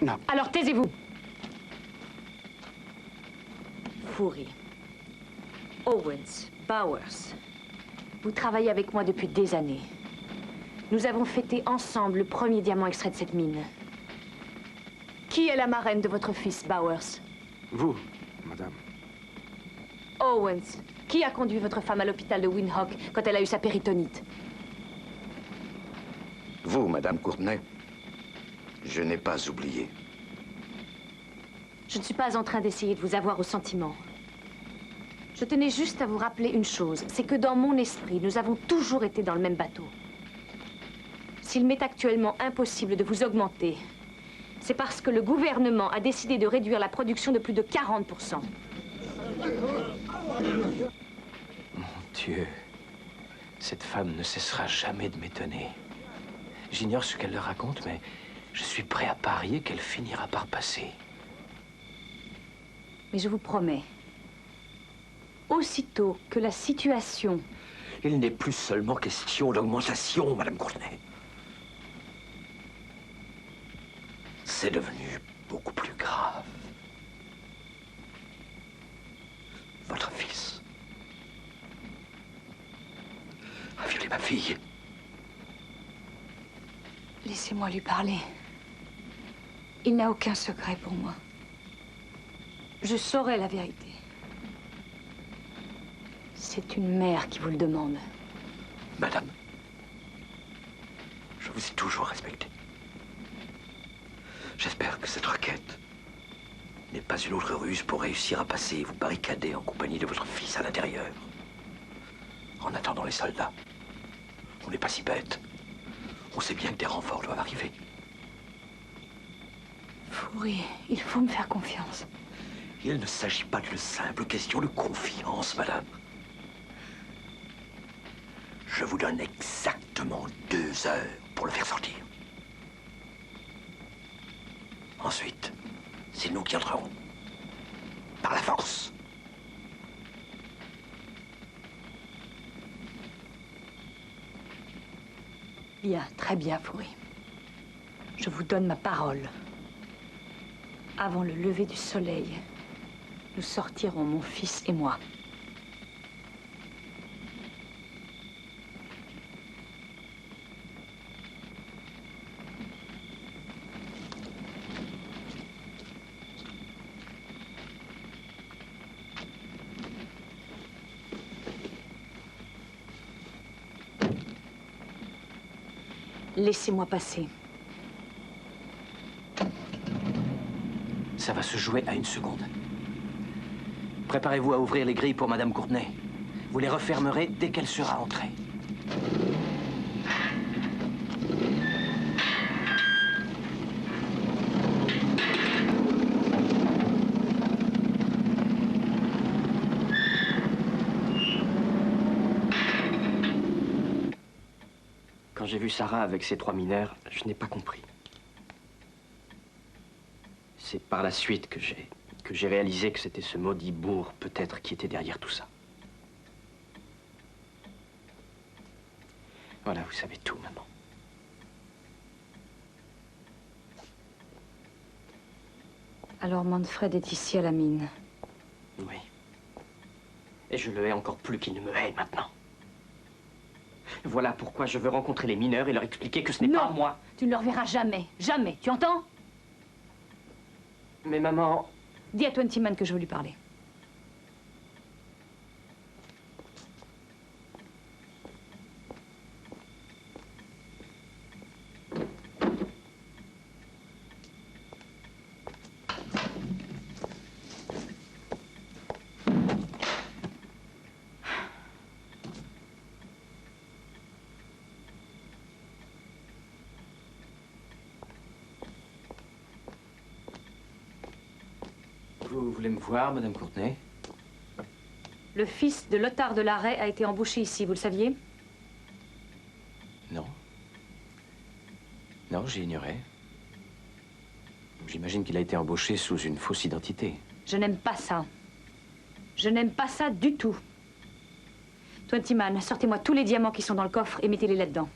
S13: non.
S8: Alors taisez-vous. Fourie, Owens, Bowers, vous travaillez avec moi depuis des années. Nous avons fêté ensemble le premier diamant extrait de cette mine. Qui est la marraine de votre fils, Bowers?
S15: Vous, madame.
S8: Owens, qui a conduit votre femme à l'hôpital de Windhoek quand elle a eu sa péritonite?
S4: Vous, Madame Courtenay, je n'ai pas oublié.
S8: Je ne suis pas en train d'essayer de vous avoir au sentiment. Je tenais juste à vous rappeler une chose, c'est que dans mon esprit, nous avons toujours été dans le même bateau. S'il m'est actuellement impossible de vous augmenter, c'est parce que le gouvernement a décidé de réduire la production de plus de 40%.
S3: Mon Dieu, cette femme ne cessera jamais de m'étonner. J'ignore ce qu'elle leur raconte, mais je suis prêt à parier qu'elle finira par passer.
S8: Mais je vous promets, aussitôt que la situation...
S5: Il n'est plus seulement question d'augmentation, Madame Courtenay. C'est devenu beaucoup plus grave. Votre fils a violé ma fille.
S8: Laissez-moi lui parler. Il n'a aucun secret pour moi. Je saurai la vérité. C'est une mère qui vous le demande.
S5: Madame, je vous ai toujours respecté. J'espère que cette requête n'est pas une autre ruse pour réussir à passer et vous barricader en compagnie de votre fils à l'intérieur. En attendant les soldats, on n'est pas si bête. On sait bien que des renforts doivent arriver.
S8: Fourie, il faut me faire confiance.
S5: Il ne s'agit pas d'une simple question de confiance, madame. Je vous donne exactement 2 heures pour le faire sortir. Ensuite, c'est nous qui entrerons. Par la force.
S8: Bien, très bien, Fourie. Je vous donne ma parole. Avant le lever du soleil, nous sortirons, mon fils et moi. Laissez-moi passer.
S3: Ça va se jouer à 1 seconde. Préparez-vous à ouvrir les grilles pour Madame Courtenay. Vous les refermerez dès qu'elle sera entrée. Quand j'ai vu Sarah avec ces 3 mineurs, je n'ai pas compris. C'est par la suite que j'ai réalisé que c'était ce maudit bourg, peut-être, qui était derrière tout ça. Voilà, vous savez tout, maman.
S8: Alors Manfred est ici à la mine.
S3: Oui. Et je le hais encore plus qu'il ne me hait maintenant. Voilà pourquoi je veux rencontrer les mineurs et leur expliquer que ce n'est pas moi.
S8: Tu ne le reverras jamais. Jamais. Tu entends?
S3: Mais maman...
S8: Dis à Twentyman que je veux lui parler.
S3: voulez me voir, Madame Courtenay?
S8: Le fils de Lothar de Larrey a été embauché ici, vous le saviez?
S3: Non. Non, j'ignorais. J'imagine qu'il a été embauché sous une fausse identité.
S8: Je n'aime pas ça. Je n'aime pas ça du tout. Twentyman, sortez-moi tous les diamants qui sont dans le coffre et mettez-les là-dedans.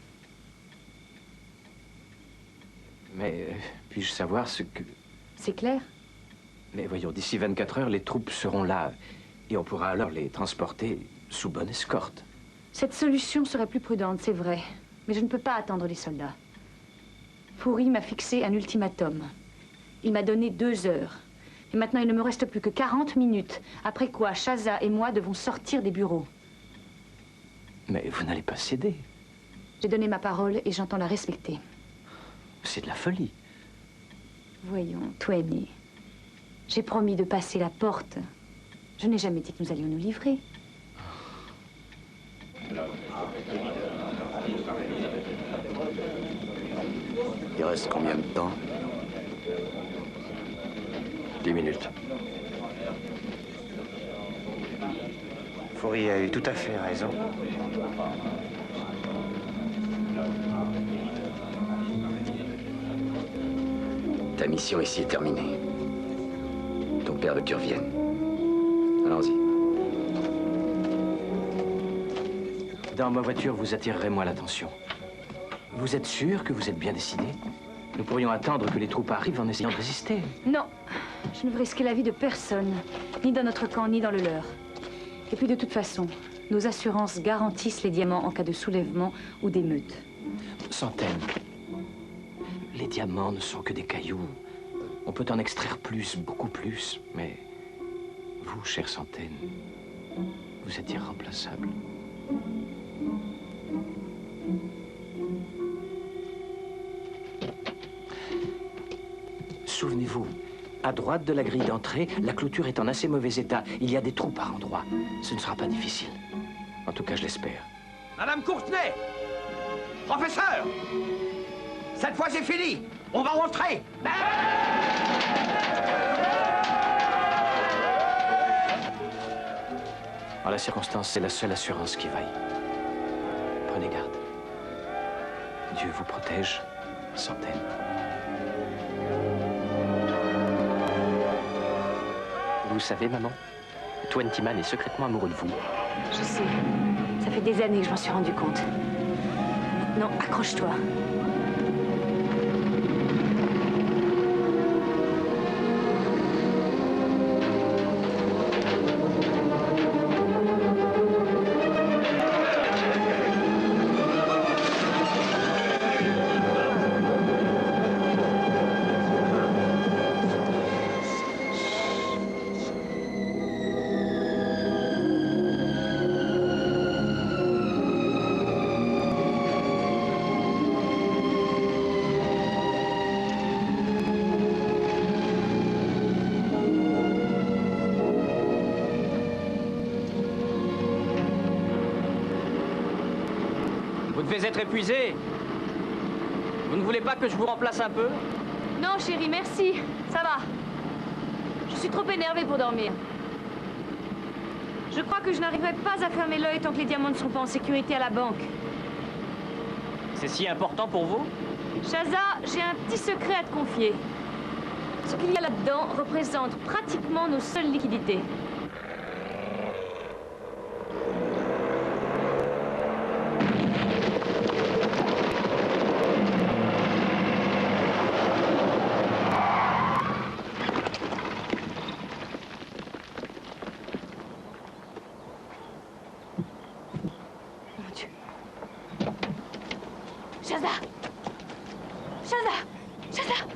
S3: Mais puis-je savoir ce que...
S8: C'est clair?
S3: Mais voyons, d'ici 24 heures, les troupes seront là. Et on pourra alors les transporter sous bonne escorte.
S8: Cette solution serait plus prudente, c'est vrai. Mais je ne peux pas attendre les soldats. Fourie m'a fixé un ultimatum. Il m'a donné 2 heures. Et maintenant, il ne me reste plus que 40 minutes. Après quoi, Chaza et moi devons sortir des bureaux.
S3: Mais vous n'allez pas céder.
S8: J'ai donné ma parole et j'entends la respecter.
S3: C'est de la folie.
S8: Voyons, Twenty. J'ai promis de passer la porte. Je n'ai jamais dit que nous allions nous livrer.
S4: Il reste combien de temps? 10 minutes.
S13: Fourie a eu tout à fait raison.
S1: Ta mission ici est terminée. Ton père veut que tu reviennes. Allons-y.
S3: Dans ma voiture, vous attirerez moins l'attention. Vous êtes sûr que vous êtes bien décidé? Nous pourrions attendre que les troupes arrivent en essayant de résister.
S8: Non, je ne veux risquer la vie de personne, ni dans notre camp, ni dans le leur. Et puis de toute façon, nos assurances garantissent les diamants en cas de soulèvement ou d'émeute.
S3: Centaines. Les diamants ne sont que des cailloux. On peut en extraire plus, beaucoup plus, mais vous, chère Centaine, vous êtes irremplaçable. Souvenez-vous, à droite de la grille d'entrée, la clôture est en assez mauvais état. Il y a des trous par endroits. Ce ne sera pas difficile. En tout cas, je l'espère.
S14: Madame Courtenay! Professeur! Cette fois, c'est fini! On va rentrer!
S3: En la circonstance, c'est la seule assurance qui vaille. Prenez garde. Dieu vous protège, Centaine.
S9: Vous savez, maman, Twentyman est secrètement amoureux de vous.
S8: Je sais. Ça fait des années que je m'en suis rendu compte. Maintenant, accroche-toi.
S9: Vous devez être épuisé. Vous ne voulez pas que je vous remplace un peu?
S8: Non, chérie, merci. Ça va. Je suis trop énervée pour dormir. Je crois que je n'arriverai pas à fermer l'œil tant que les diamants ne sont pas en sécurité à la banque.
S9: C'est si important pour vous?
S8: Chaza, j'ai un petit secret à te confier. Ce qu'il y a là-dedans représente pratiquement nos seules liquidités. Mon Dieu. Chaza! Chaza! Chaza!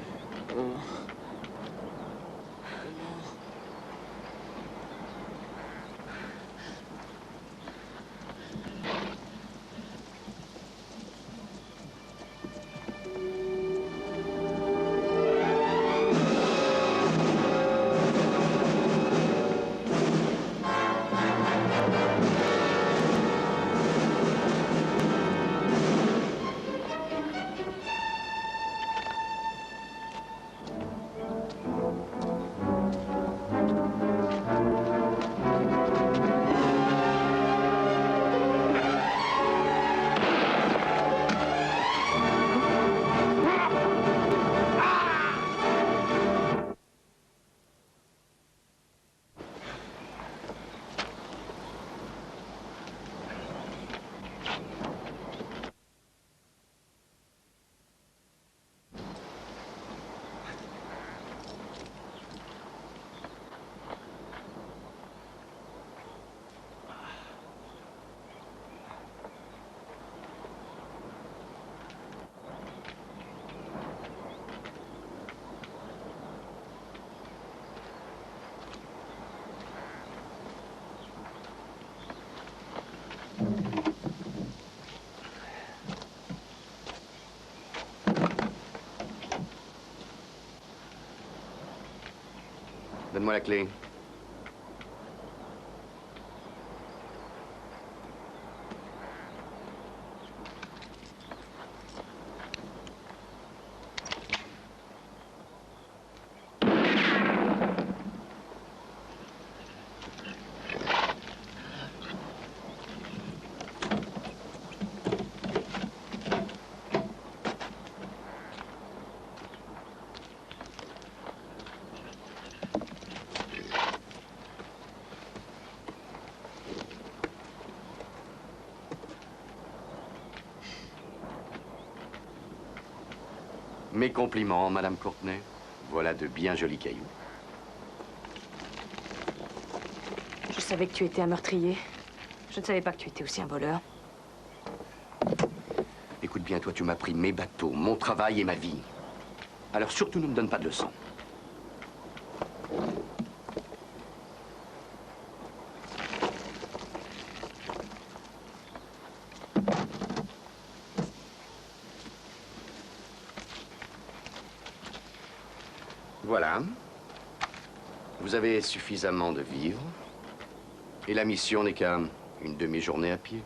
S4: Donne-moi la clé. Mes compliments, Madame Courtenay. Voilà de bien jolis cailloux.
S8: Je savais que tu étais un meurtrier. Je ne savais pas que tu étais aussi un voleur.
S4: Écoute bien, toi, tu m'as pris mes bateaux, mon travail et ma vie. Alors surtout, ne me donne pas de leçons. Voilà. Vous avez suffisamment de vivres. Et la mission n'est qu'à une demi-journée à pied.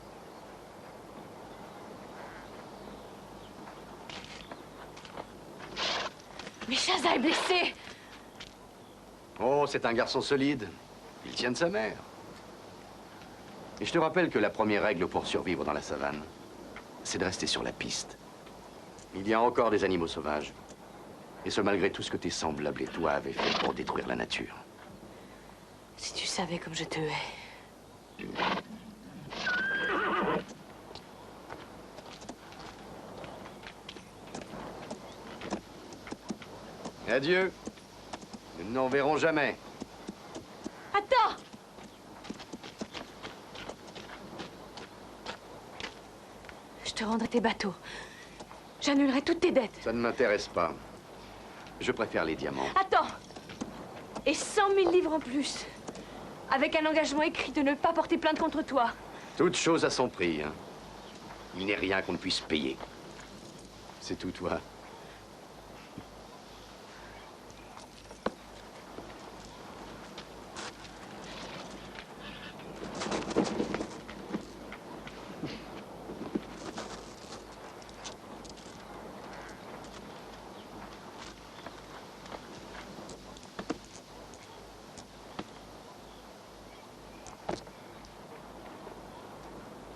S8: Mais Chaza est blessé!
S4: Oh, c'est un garçon solide. Il tient de sa mère. Et je te rappelle que la première règle pour survivre dans la savane, c'est de rester sur la piste. Il y a encore des animaux sauvages. Et ce, malgré tout ce que tes semblables et toi avaient fait pour détruire la nature.
S8: Si tu savais comme je te hais.
S4: Adieu. Nous n'en verrons jamais.
S8: Attends! Je te rendrai tes bateaux. J'annulerai toutes tes dettes.
S4: Ça ne m'intéresse pas. Je préfère les diamants.
S8: Attends! Et 100 000 livres en plus. Avec un engagement écrit de ne pas porter plainte contre toi.
S4: Toute chose a son prix, hein. Il n'est rien qu'on ne puisse payer. C'est tout, toi.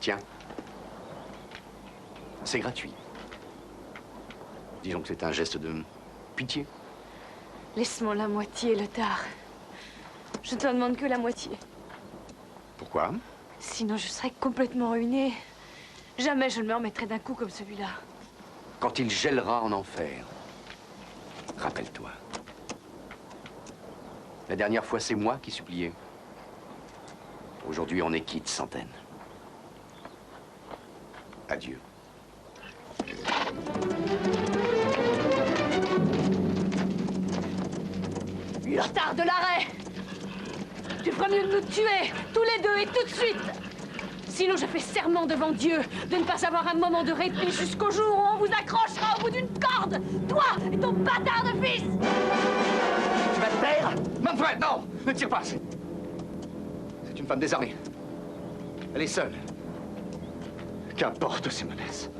S4: Tiens. C'est gratuit. Disons que c'est un geste de pitié.
S8: Laisse-moi la moitié, le tard. Je ne t'en demande que la moitié.
S4: Pourquoi?
S8: Sinon, je serais complètement ruinée. Jamais je ne me remettrai d'un coup comme celui-là.
S4: Quand il gèlera en enfer, rappelle-toi. La dernière fois, c'est moi qui suppliais. Aujourd'hui, on est quitte, Centaine. Adieu.
S8: Lotard de l'arrêt! Tu ferais mieux de nous tuer, tous les deux, et tout de suite! Sinon, je fais serment devant Dieu de ne pas avoir un moment de répit jusqu'au jour où on vous accrochera au bout d'une corde! Toi et ton bâtard de fils!
S4: Tu vas te taire? Manfred, non! Ne tire pas! C'est une femme désarmée. Elle est seule. Qu'importe ces menaces.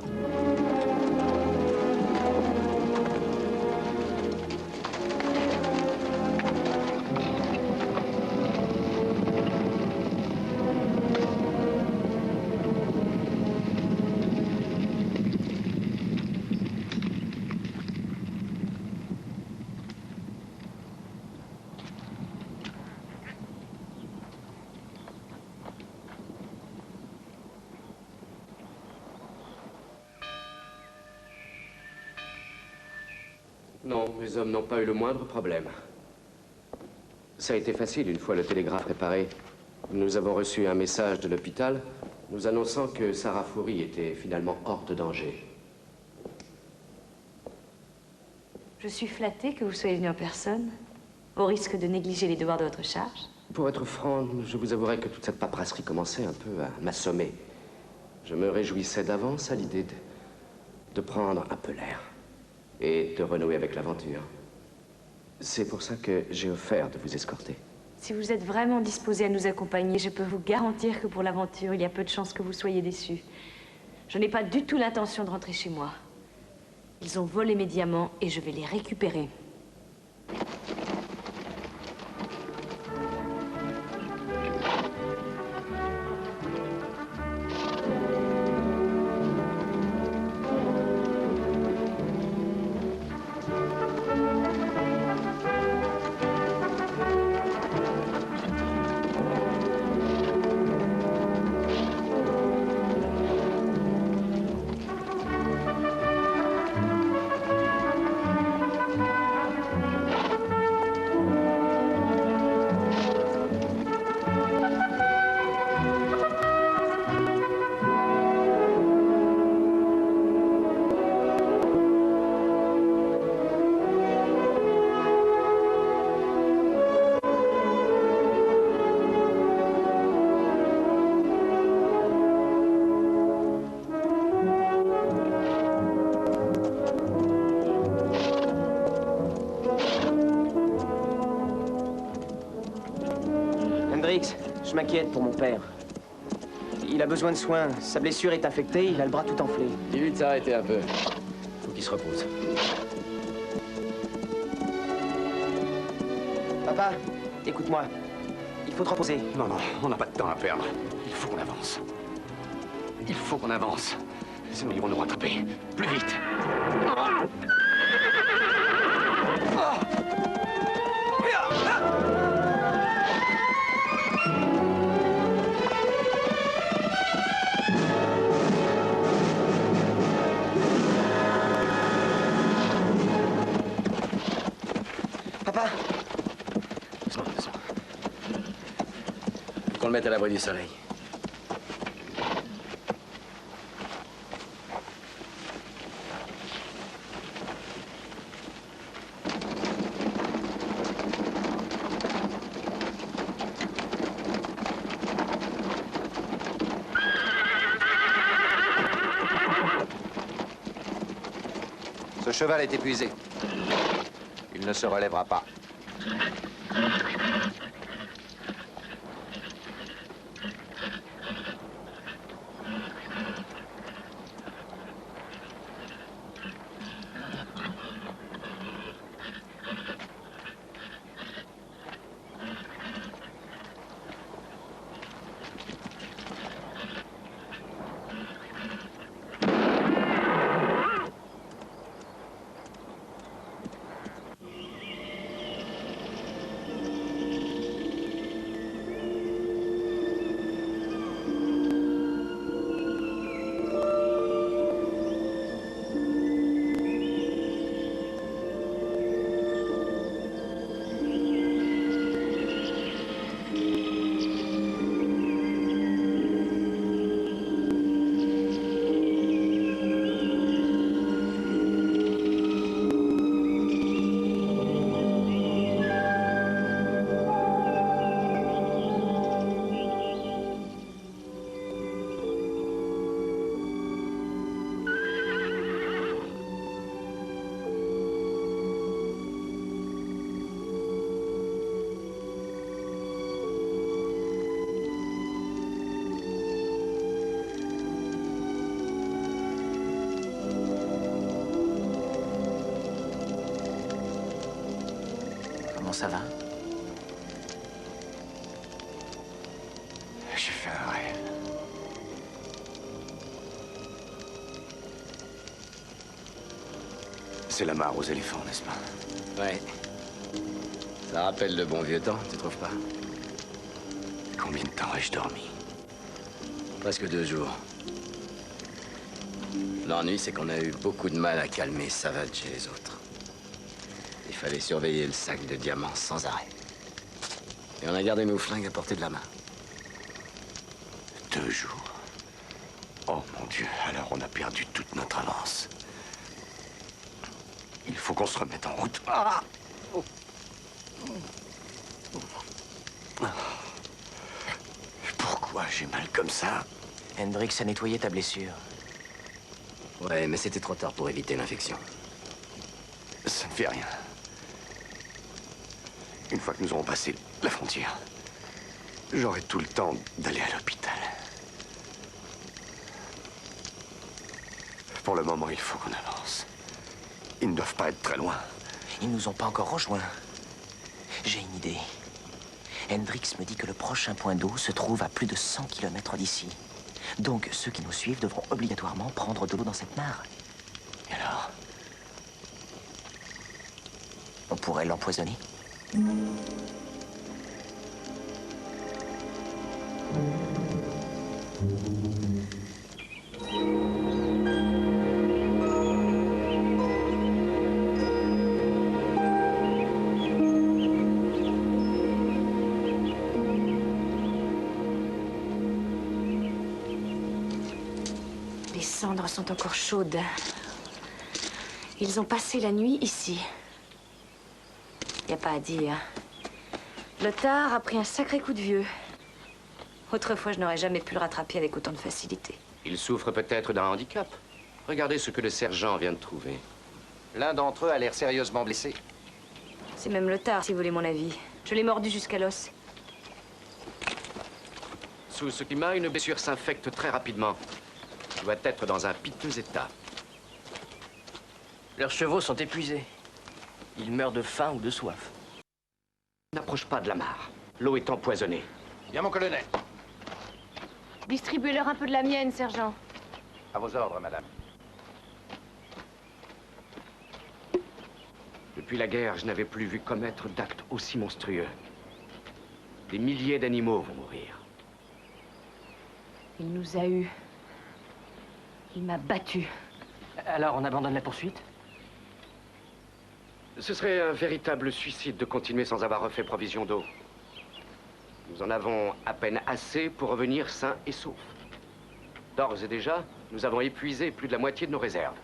S3: Non, les hommes n'ont pas eu le moindre problème. Ça a été facile une fois le télégraphe réparé. Nous avons reçu un message de l'hôpital nous annonçant que Sarah Fourie était finalement hors de danger.
S8: Je suis flattée que vous soyez venu en personne, au risque de négliger les devoirs de votre charge.
S3: Pour être franc, je vous avouerai que toute cette paperasserie commençait un peu à m'assommer. Je me réjouissais d'avance à l'idée de prendre un peu l'air et de renouer avec l'aventure.
S6: C'est pour ça que j'ai offert de vous escorter.
S8: Si vous êtes vraiment disposé à nous accompagner, je peux vous garantir que pour l'aventure, il y a peu de chances que vous soyez déçus. Je n'ai pas du tout l'intention de rentrer chez moi. Ils ont volé mes diamants et je vais les récupérer.
S6: Je m'inquiète pour mon père. Il a besoin de soins. Sa blessure est infectée, il a le bras tout enflé.
S1: Dis-lui de s'arrêter un peu. Faut qu'il se repose.
S6: Papa, écoute-moi. Il faut te reposer.
S4: Non, non, on n'a pas de temps à perdre. Il faut qu'on avance. Il faut qu'on avance. Sinon, ils vont nous rattraper. Plus vite.
S1: Qu'on le mette à l'abri du soleil.
S5: Ce cheval est épuisé. Il ne se relèvera pas.
S6: Ça va?
S4: J'ai fait un rêve. C'est la mare aux éléphants, n'est-ce pas?
S1: Ouais. Ça rappelle le bon vieux temps, tu trouves pas?
S4: Combien de temps ai-je dormi?
S1: Presque 2 jours. L'ennui, c'est qu'on a eu beaucoup de mal à calmer Savage et les autres. Il fallait surveiller le sac de diamants sans arrêt. Et on a gardé nos flingues à portée de la main.
S4: 2 jours. Oh mon Dieu, alors on a perdu toute notre avance. Il faut qu'on se remette en route. Ah! Oh. Pourquoi j'ai mal comme ça?
S6: Hendrix a nettoyé ta blessure.
S1: Ouais, mais c'était trop tard pour éviter l'infection.
S4: Ça ne fait rien. Une fois que nous aurons passé la frontière, j'aurai tout le temps d'aller à l'hôpital. Pour le moment, il faut qu'on avance. Ils ne doivent pas être très loin.
S6: Ils nous ont pas encore rejoints. J'ai une idée. Hendrix me dit que le prochain point d'eau se trouve à plus de 100 km d'ici. Donc, ceux qui nous suivent devront obligatoirement prendre de l'eau dans cette mare. Et alors? On pourrait l'empoisonner?
S8: Les cendres sont encore chaudes. Ils ont passé la nuit ici. Y a pas à dire. Lothar a pris un sacré coup de vieux. Autrefois, je n'aurais jamais pu le rattraper avec autant de facilité.
S4: Il souffre peut-être d'un handicap. Regardez ce que le sergent vient de trouver. L'un d'entre eux a l'air sérieusement blessé.
S8: C'est même Lothar, si vous voulez mon avis. Je l'ai mordu jusqu'à l'os.
S4: Sous ce climat, une blessure s'infecte très rapidement. Il doit être dans un piteux état.
S9: Leurs chevaux sont épuisés. Ils meurent de faim ou de soif.
S4: N'approche pas de la mare. L'eau est empoisonnée.
S10: Bien, mon colonel.
S8: Distribuez-leur un peu de la mienne, sergent.
S10: À vos ordres, madame.
S4: Depuis la guerre, je n'avais plus vu commettre d'actes aussi monstrueux. Des milliers d'animaux vont mourir.
S8: Il nous a eus. Il m'a battu.
S9: Alors, on abandonne la poursuite?
S4: Ce serait un véritable suicide de continuer sans avoir refait provision d'eau. Nous en avons à peine assez pour revenir sains et saufs. D'ores et déjà, nous avons épuisé plus de la moitié de nos réserves.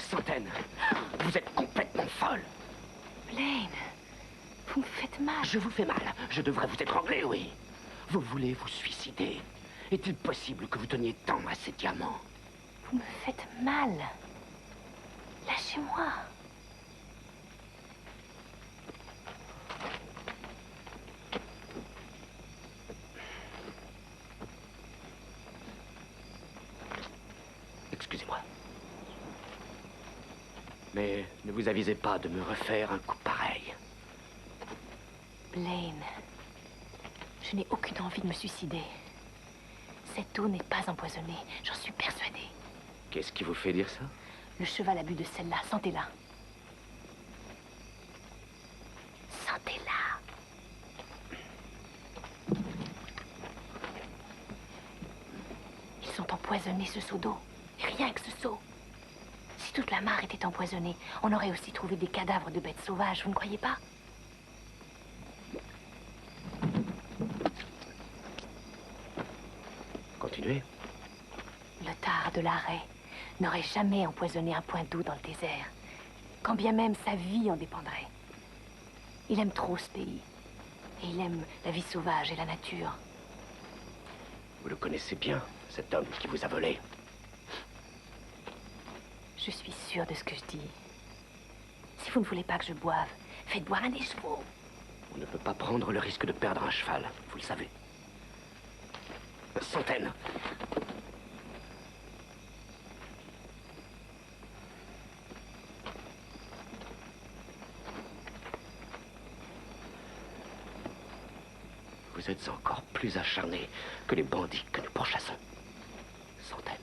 S4: Centaine, vous êtes complètement folle.
S8: Blaine, vous me faites mal.
S4: Je vous fais mal. Je devrais vous étrangler, oui. Vous voulez vous suicider. Est-il possible que vous teniez tant à ces diamants?
S8: Vous me faites mal. Lâchez-moi.
S4: Excusez-moi. Mais ne vous avisez pas de me refaire un coup pareil.
S8: Blaine, je n'ai aucune envie de me suicider. Cette eau n'est pas empoisonnée, j'en suis persuadée.
S4: Qu'est-ce qui vous fait dire ça?
S8: Le cheval a bu de celle-là, sentez-la. Sentez-la. Ils sont empoisonnés, ce seau d'eau. Rien que ce seau. Si toute la mare était empoisonnée, on aurait aussi trouvé des cadavres de bêtes sauvages, vous ne croyez pas?
S4: Continuez.
S8: Lothar de l'Arrêt n'aurait jamais empoisonné un point d'eau dans le désert, quand bien même sa vie en dépendrait.
S12: Il aime trop ce pays. Et il aime la vie sauvage et la nature.
S6: Vous le connaissez bien, cet homme qui vous a volé.
S12: Je suis sûre de ce que je dis. Si vous ne voulez pas que je boive, faites boire un des chevaux.
S6: On ne peut pas prendre le risque de perdre un cheval, vous le savez. Centaine. Vous êtes encore plus acharnés que les bandits que nous pourchassons. Centaine.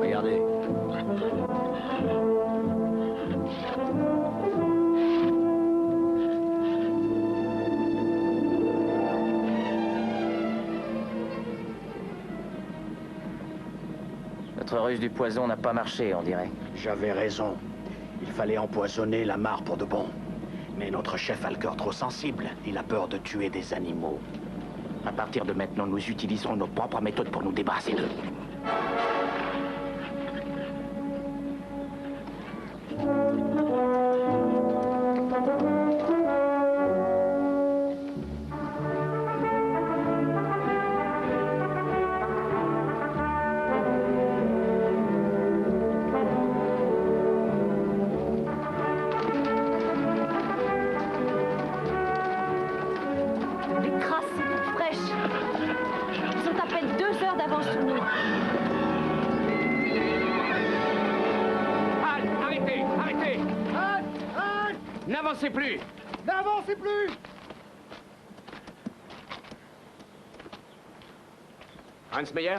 S1: Regardez.
S11: Notre ruse du poison n'a pas marché, on dirait.
S16: J'avais raison. Il fallait empoisonner la mare pour de bon. Mais notre chef a le cœur trop sensible. Il a peur de tuer des animaux.
S11: À partir de maintenant, nous utiliserons nos propres méthodes pour nous débarrasser d'eux.
S8: Les crasses, c'est toutes fraîches. Ils ont à peine 2 heures d'avance sur nous.
S3: Arrêtez, arrêtez. N'avancez plus.
S16: N'avancez plus!
S3: Hans Meyer,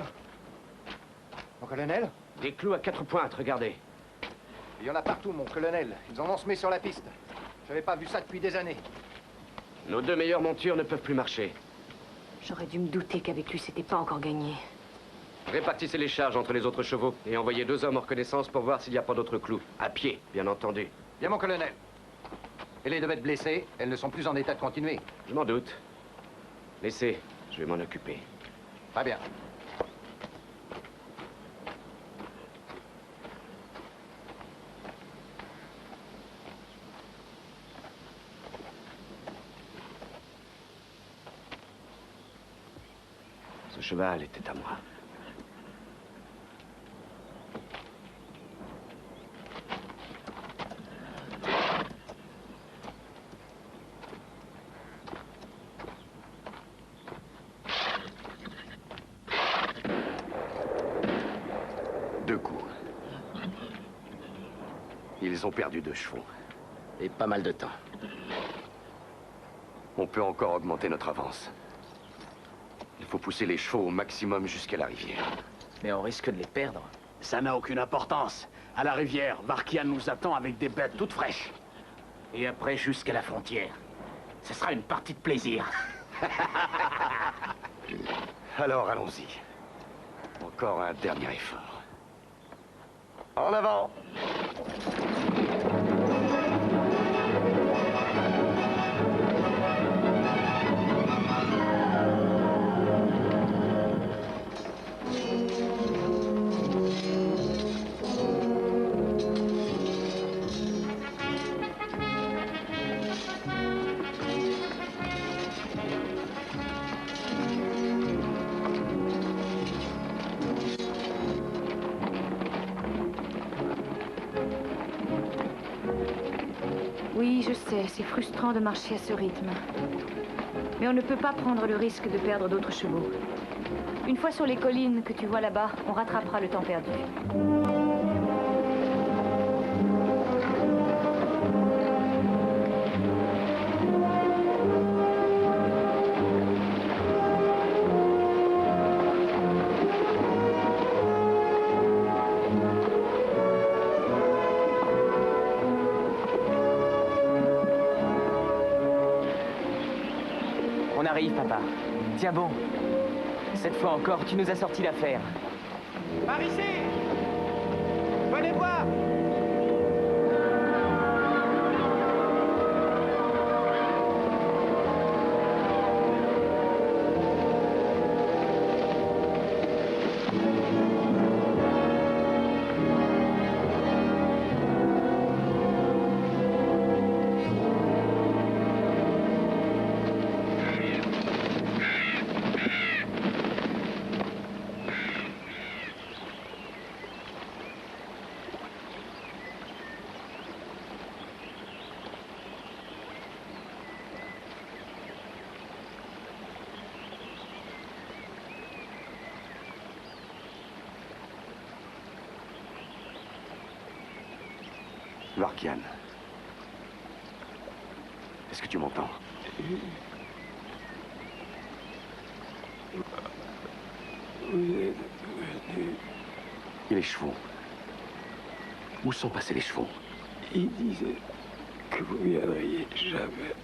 S17: Mon colonel?
S3: des clous à 4 pointes, regardez.
S17: Il y en a partout, mon colonel. Ils en ont semé sur la piste. J'avais pas vu ça depuis des années.
S3: Nos 2 meilleures montures ne peuvent plus marcher.
S12: J'aurais dû me douter qu'avec lui, c'était pas encore gagné.
S3: Répartissez les charges entre les autres chevaux et envoyez 2 hommes en reconnaissance pour voir s'il n'y a pas d'autres clous. À pied, bien entendu.
S17: Bien, mon colonel. Et les 2 bêtes blessées, elles ne sont plus en état de continuer.
S3: Je m'en doute. Laissez, je vais m'en occuper.
S17: Très bien.
S3: Ce cheval était à moi.
S4: Deux coups. Ils ont perdu 2 chevaux.
S1: Et pas mal de temps.
S4: On peut encore augmenter notre avance. Il faut pousser les chevaux au maximum jusqu'à la rivière.
S11: Mais on risque de les perdre.
S16: Ça n'a aucune importance. À la rivière, Varkian nous attend avec des bêtes toutes fraîches. Et après, jusqu'à la frontière. Ce sera une partie de plaisir.
S4: Alors, allons-y. Encore un dernier effort. En avant!
S8: Oui, je sais, c'est frustrant de marcher à ce rythme. Mais on ne peut pas prendre le risque de perdre d'autres chevaux. Une fois sur les collines que tu vois là-bas, on rattrapera le temps perdu.
S11: On arrive, papa. Tiens bon. Cette fois encore, tu nous as sorti l'affaire.
S14: Par ici! Venez voir!
S4: Varkian. Est-ce que tu m'entends? Et les chevaux? Où sont passés les chevaux?
S15: Il disait que vous viendriez jamais.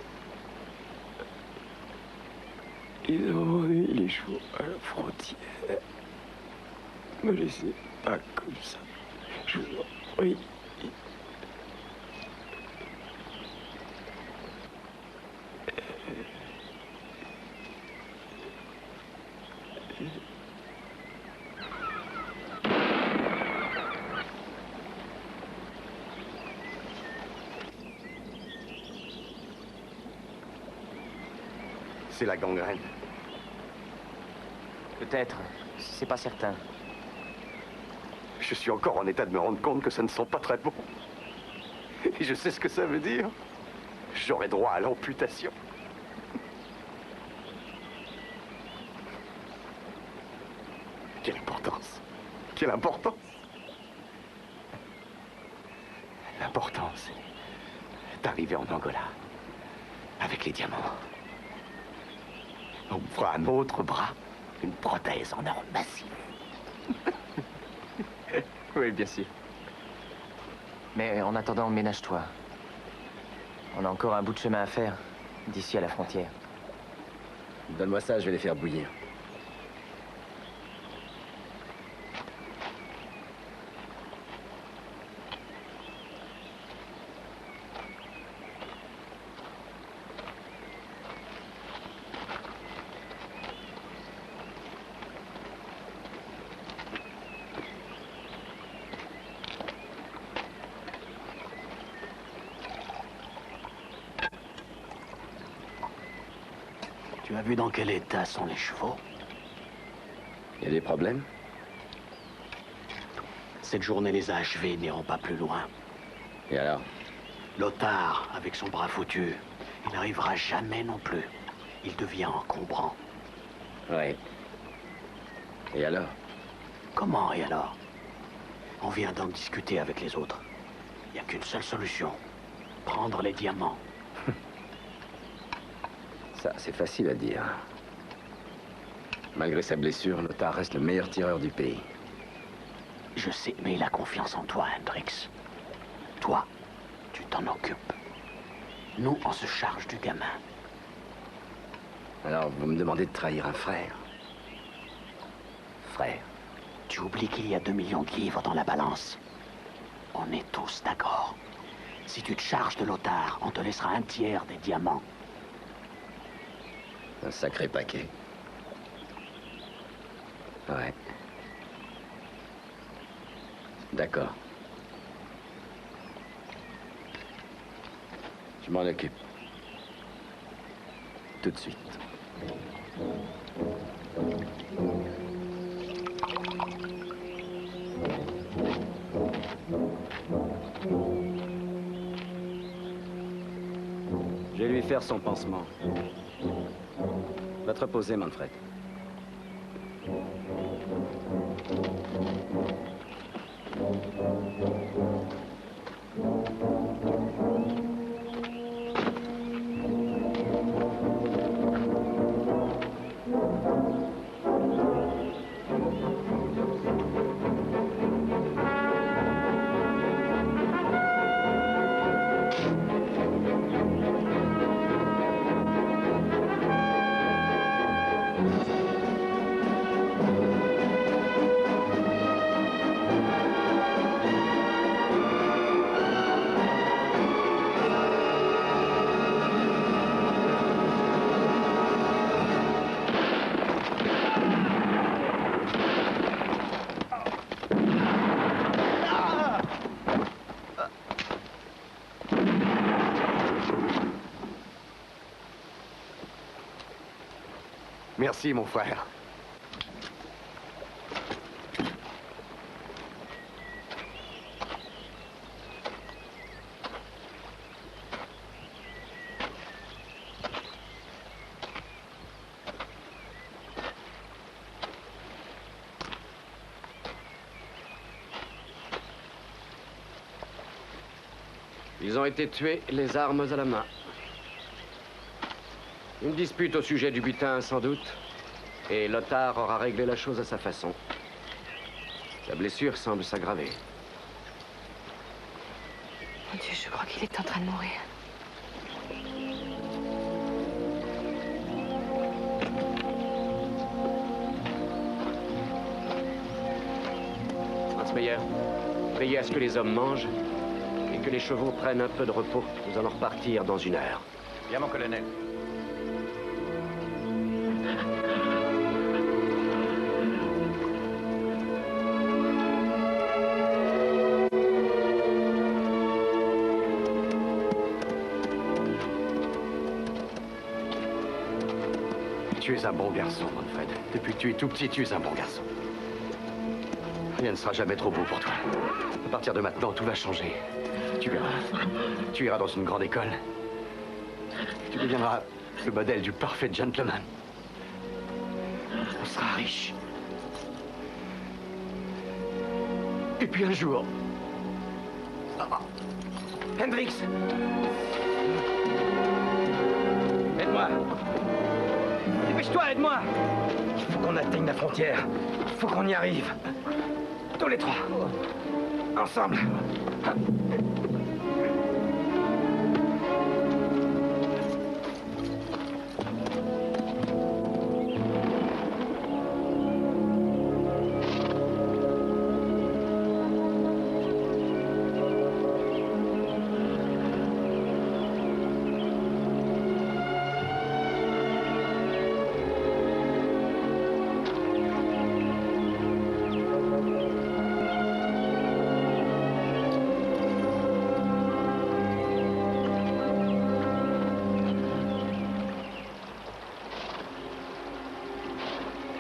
S15: Ils ont emmené les chevaux à la frontière. Me laissez pas comme ça. Je vous en prie.
S4: C'est la gangrène.
S6: Peut-être. C'est pas certain.
S4: Je suis encore en état de me rendre compte que ça ne sent pas très bon. Et je sais ce que ça veut dire. J'aurai droit à l'amputation. Quelle importance. Quelle importance. L'important, c'est d'arriver en Angola. Avec les diamants. On me fera un autre bras. Une prothèse en or massif.
S6: Oui, bien sûr. Mais en attendant, ménage-toi. On a encore un bout de chemin à faire, d'ici à la frontière.
S1: Donne-moi ça, je vais les faire bouillir.
S16: Tu as vu dans quel état sont les chevaux?
S1: Il y a des problèmes?
S16: Cette journée les a achevés, n'iront pas plus loin.
S1: Et alors?
S16: Lothar, avec son bras foutu, il n'arrivera jamais non plus. Il devient encombrant.
S1: Oui. Et alors?
S16: Comment et alors? On vient d'en discuter avec les autres. Il n'y a qu'une seule solution. Prendre les diamants.
S1: Ça, c'est facile à dire. Malgré sa blessure, Lothar reste le meilleur tireur du pays.
S16: Je sais, mais il a confiance en toi, Hendrix. Toi, tu t'en occupes. Nous, on se charge du gamin.
S1: Alors, vous me demandez de trahir un frère? Frère?
S16: Tu oublies qu'il y a 2 millions de livres dans la balance. On est tous d'accord. Si tu te charges de Lothar, on te laissera un tiers des diamants.
S1: Un sacré paquet. Ouais. D'accord. Je m'en occupe. Tout de suite. Je vais lui faire son pansement. Va te reposer, Manfred.
S4: Merci, mon frère.
S18: Ils ont été tués, les armes à la main. Une dispute au sujet du butin, sans doute. Et Lothar aura réglé la chose à sa façon. Sa blessure semble s'aggraver.
S8: Mon Dieu, je crois qu'il est en train de mourir.
S18: Meyer, veillez à ce que les hommes mangent et que les chevaux prennent un peu de repos. Nous allons repartir dans 1 heure.
S17: Bien, mon colonel.
S4: Tu es un bon garçon, Manfred. Depuis que tu es tout petit, tu es un bon garçon. Rien ne sera jamais trop beau pour toi. À partir de maintenant, tout va changer. Tu verras. Tu iras dans une grande école. Tu deviendras le modèle du parfait gentleman. On sera riche. Et puis un jour...
S3: Hendrix! Aide-moi! Dépêche-toi, aide-moi! Il faut qu'on atteigne la frontière. Il faut qu'on y arrive. Tous les 3. Ensemble.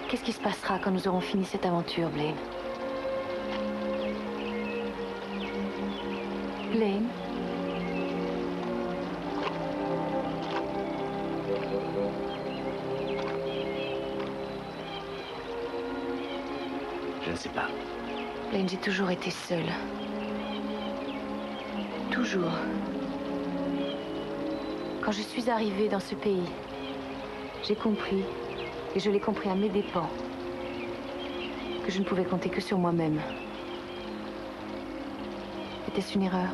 S8: Qu'est-ce qui se passera quand nous aurons fini cette aventure, Blaine? Blaine?
S4: Je ne sais pas.
S8: Blaine, j'ai toujours été seule. Toujours. Quand je suis arrivée dans ce pays, j'ai compris, et je l'ai compris à mes dépens, que je ne pouvais compter que sur moi-même. Était-ce une erreur?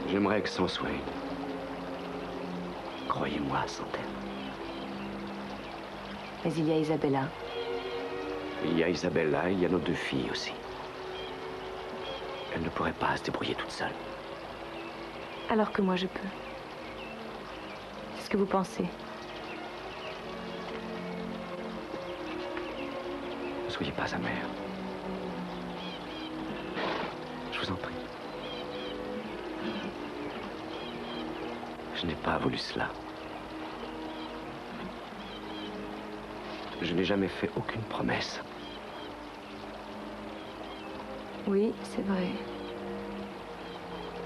S4: J'aimerais que c'en soit une. Croyez-moi, Santerre.
S8: Mais il y a Isabella.
S4: Il y a Isabella, il y a nos 2 filles aussi. Elle ne pourrait pas se débrouiller toute seule.
S8: Alors que moi, je peux. C'est ce que vous pensez.
S4: Ne soyez pas amère. Je vous en prie. Je n'ai pas voulu cela. Je n'ai jamais fait aucune promesse.
S8: Oui, c'est vrai.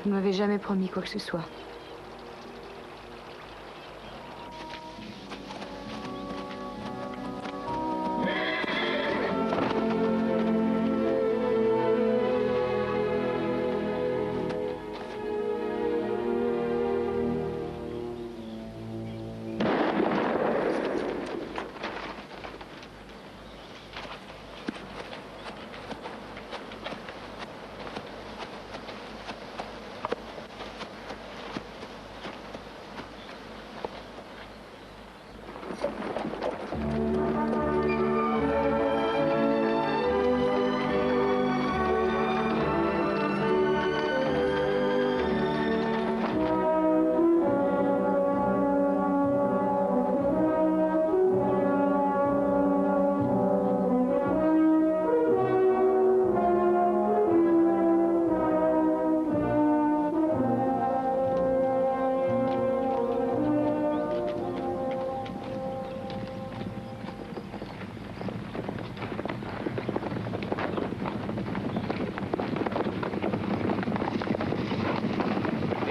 S8: Vous ne m'avez jamais promis quoi que ce soit.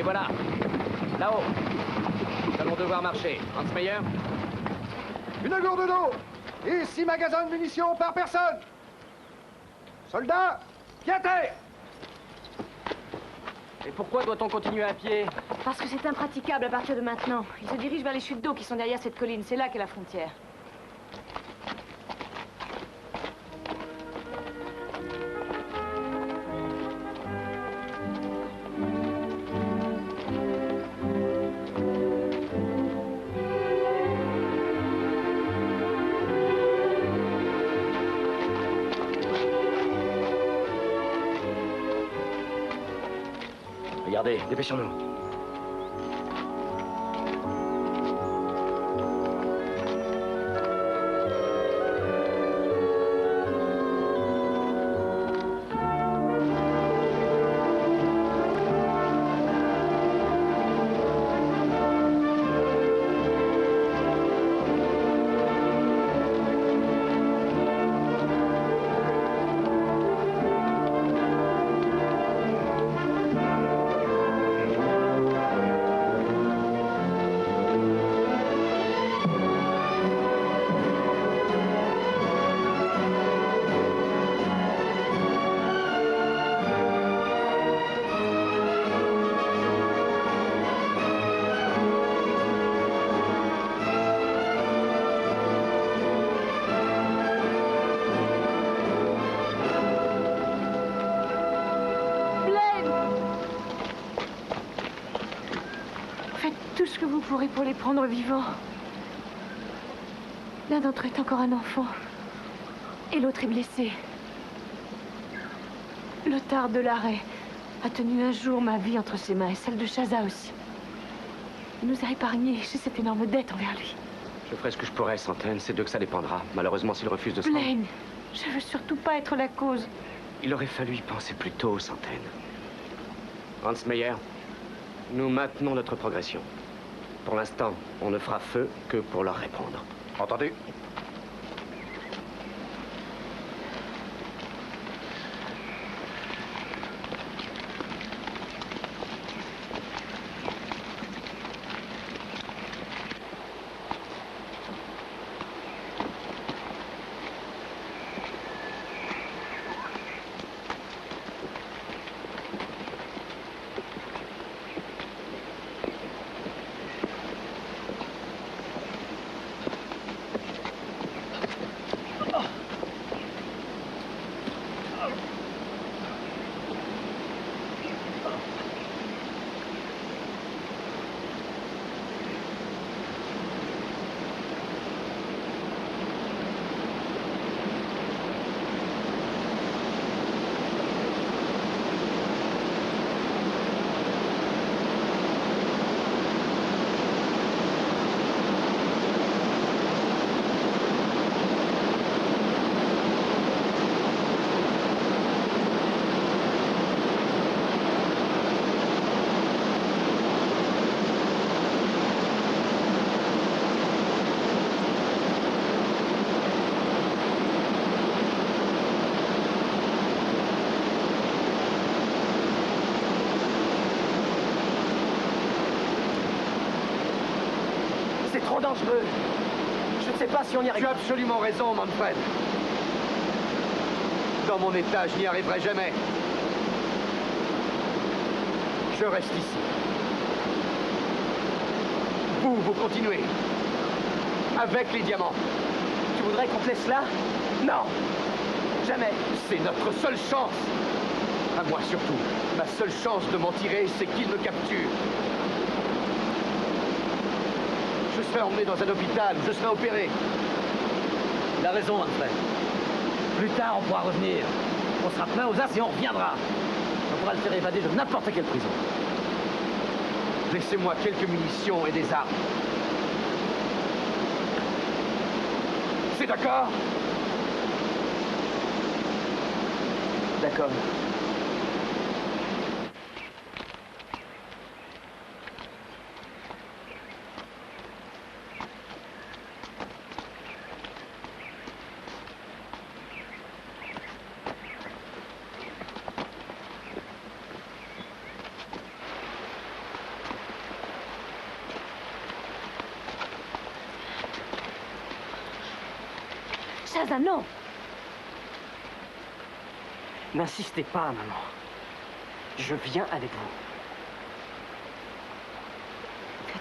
S18: Voilà, là-haut. Nous allons devoir marcher. Hans Meyer?
S17: Une gourde d'eau et 6 magasins de munitions par personne. Soldats, pied à terre.
S9: Et pourquoi doit-on continuer à pied?
S8: Parce que c'est impraticable à partir de maintenant. Il se dirige vers les chutes d'eau qui sont derrière cette colline. C'est là qu'est la frontière.
S18: Regardez, dépêchons-nous.
S8: Pour les prendre vivants. L'un d'entre eux est encore un enfant. Et l'autre est blessé. Lothar de Larrey a tenu un jour ma vie entre ses mains et celle de Chaza aussi. Il nous a épargnés. J'ai cette énorme dette envers lui.
S18: Je ferai ce que je pourrai, Centaine. C'est d'eux que ça dépendra. Malheureusement, s'il refuse de se rendre...
S8: Blaine, je veux surtout pas être la cause.
S18: Il aurait fallu y penser plus tôt, Centaine. Hans Meyer, nous maintenons notre progression. Pour l'instant, on ne fera feu que pour leur répondre.
S17: Entendu?
S9: Trop dangereux. Je ne sais pas si on y arrive.
S19: Tu as absolument raison, Manfred. Dans mon état, je n'y arriverai jamais. Je reste ici. Vous continuez. Avec les diamants.
S9: Tu voudrais qu'on te laisse là? Non. Jamais.
S19: C'est notre seule chance. À moi surtout. Ma seule chance de m'en tirer, c'est qu'il me capture. Je serai emmené dans un hôpital où je serai opéré.
S11: Il a raison, Manfred. Plus tard, on pourra revenir. On sera plein aux as et on reviendra. On pourra le faire évader de n'importe quelle prison.
S19: Laissez-moi quelques munitions et des armes. C'est d'accord?
S9: D'accord.
S8: Chaza, non!
S9: N'insistez pas, maman. Je viens avec vous.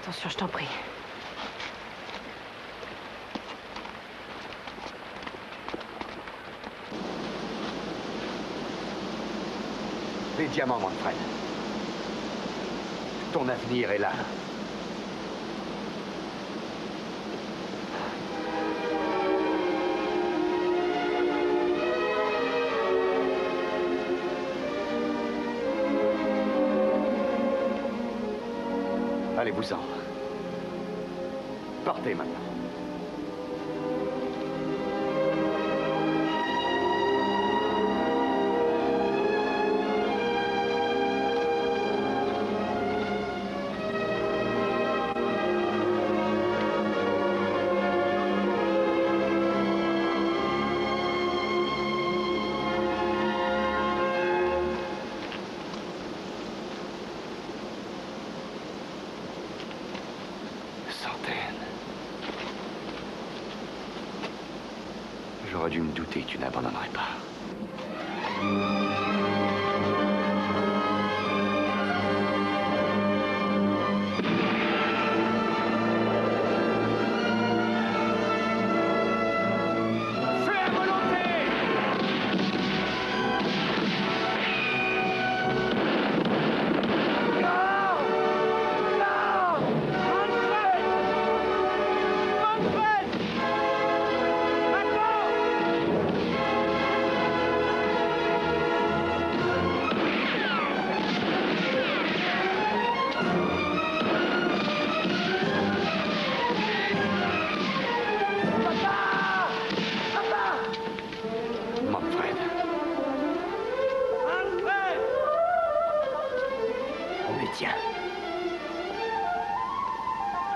S8: Attention, je t'en prie.
S19: Les diamants, Manfred. Ton avenir est là. Allez-vous-en. Partez maintenant.
S4: J'aurais dû me douter que tu n'abandonnerais pas.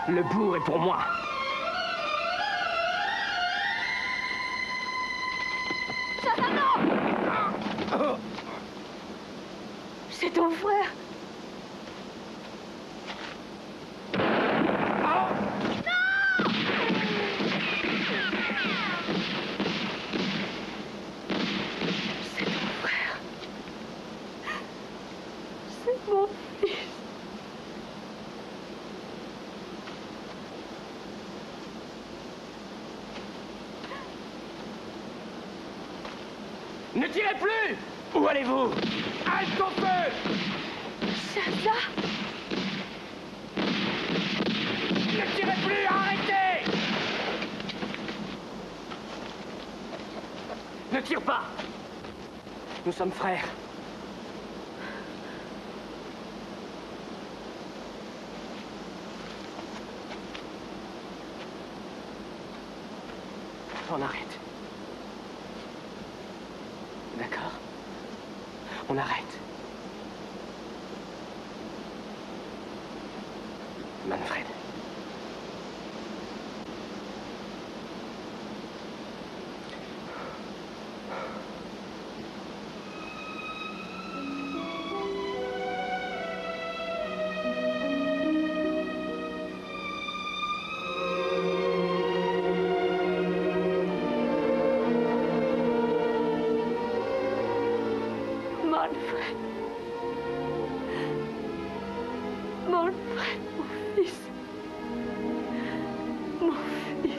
S16: Le bourg est pour moi.
S8: Chaza, non! C'est ton frère. C'est ton frère. C'est mon fils.
S16: Ne tirez plus! Où allez-vous? Halte ton feu!
S8: Chaza!
S16: Ne tirez plus! Arrêtez! Ne tire pas! Nous sommes frères. On arrête. D'accord. On arrête. Manfred.
S8: Manfred. Manfred, mon fils. Mon fils.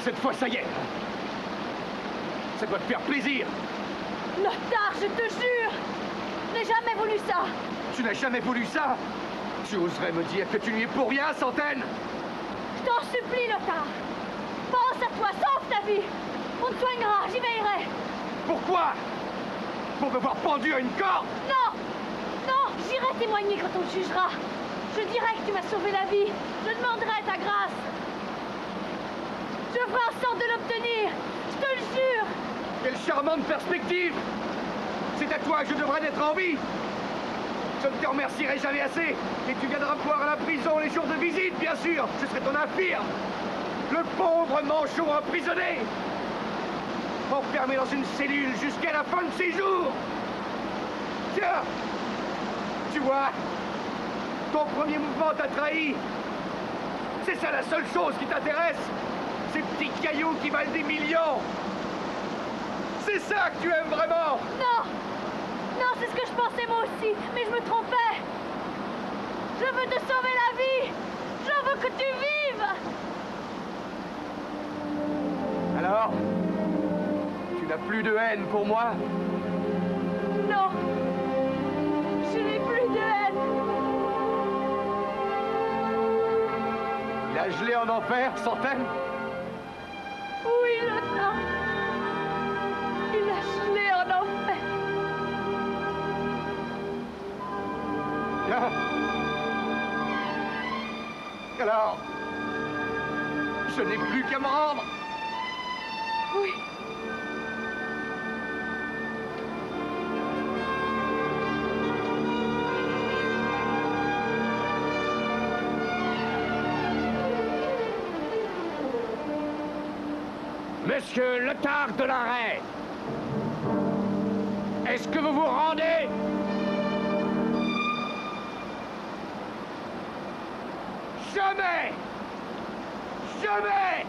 S16: Cette fois, ça y est. Ça doit te faire plaisir.
S8: Lothar, je te jure, je n'ai jamais voulu ça.
S19: Tu n'as jamais voulu ça? Tu oserais me dire que tu n'y es pour rien, Centaine?
S8: Je t'en supplie, Lothar. Pense à toi, sauve ta vie. On te soignera, j'y veillerai.
S19: Pourquoi? Pour me voir pendu à une corde?
S8: Non! Non, j'irai témoigner quand on te jugera. Je dirai que tu m'as sauvé la vie. Je demanderai ta grâce. Je ferai en sorte de l'obtenir. Je te le jure.
S19: Quelle charmante perspective! C'est à toi que je devrais être en vie! Je ne te remercierai jamais assez, et tu viendras me voir à la prison les jours de visite, bien sûr! Je serai ton infirme! Le pauvre manchot emprisonné! Enfermé dans une cellule jusqu'à la fin de ses jours! Tiens! Tu vois? Ton premier mouvement t'a trahi! C'est ça la seule chose qui t'intéresse! Ces petits cailloux qui valent des millions! C'est ça que tu aimes vraiment!
S8: Non! Non, c'est ce que je pensais moi aussi, mais je me trompais! Je veux te sauver la vie! Je veux que tu vives!
S19: Alors? Tu n'as plus de haine pour moi?
S8: Non! Je n'ai plus de haine!
S19: Il a gelé en enfer, Centaine?
S8: Oui, lieutenant! Il a gelé en enfer!
S19: Bien. Alors, je n'ai plus qu'à me rendre.
S8: Oui.
S16: Monsieur Letard de l'arrêt, est-ce que vous vous rendez? Jamais! Jamais!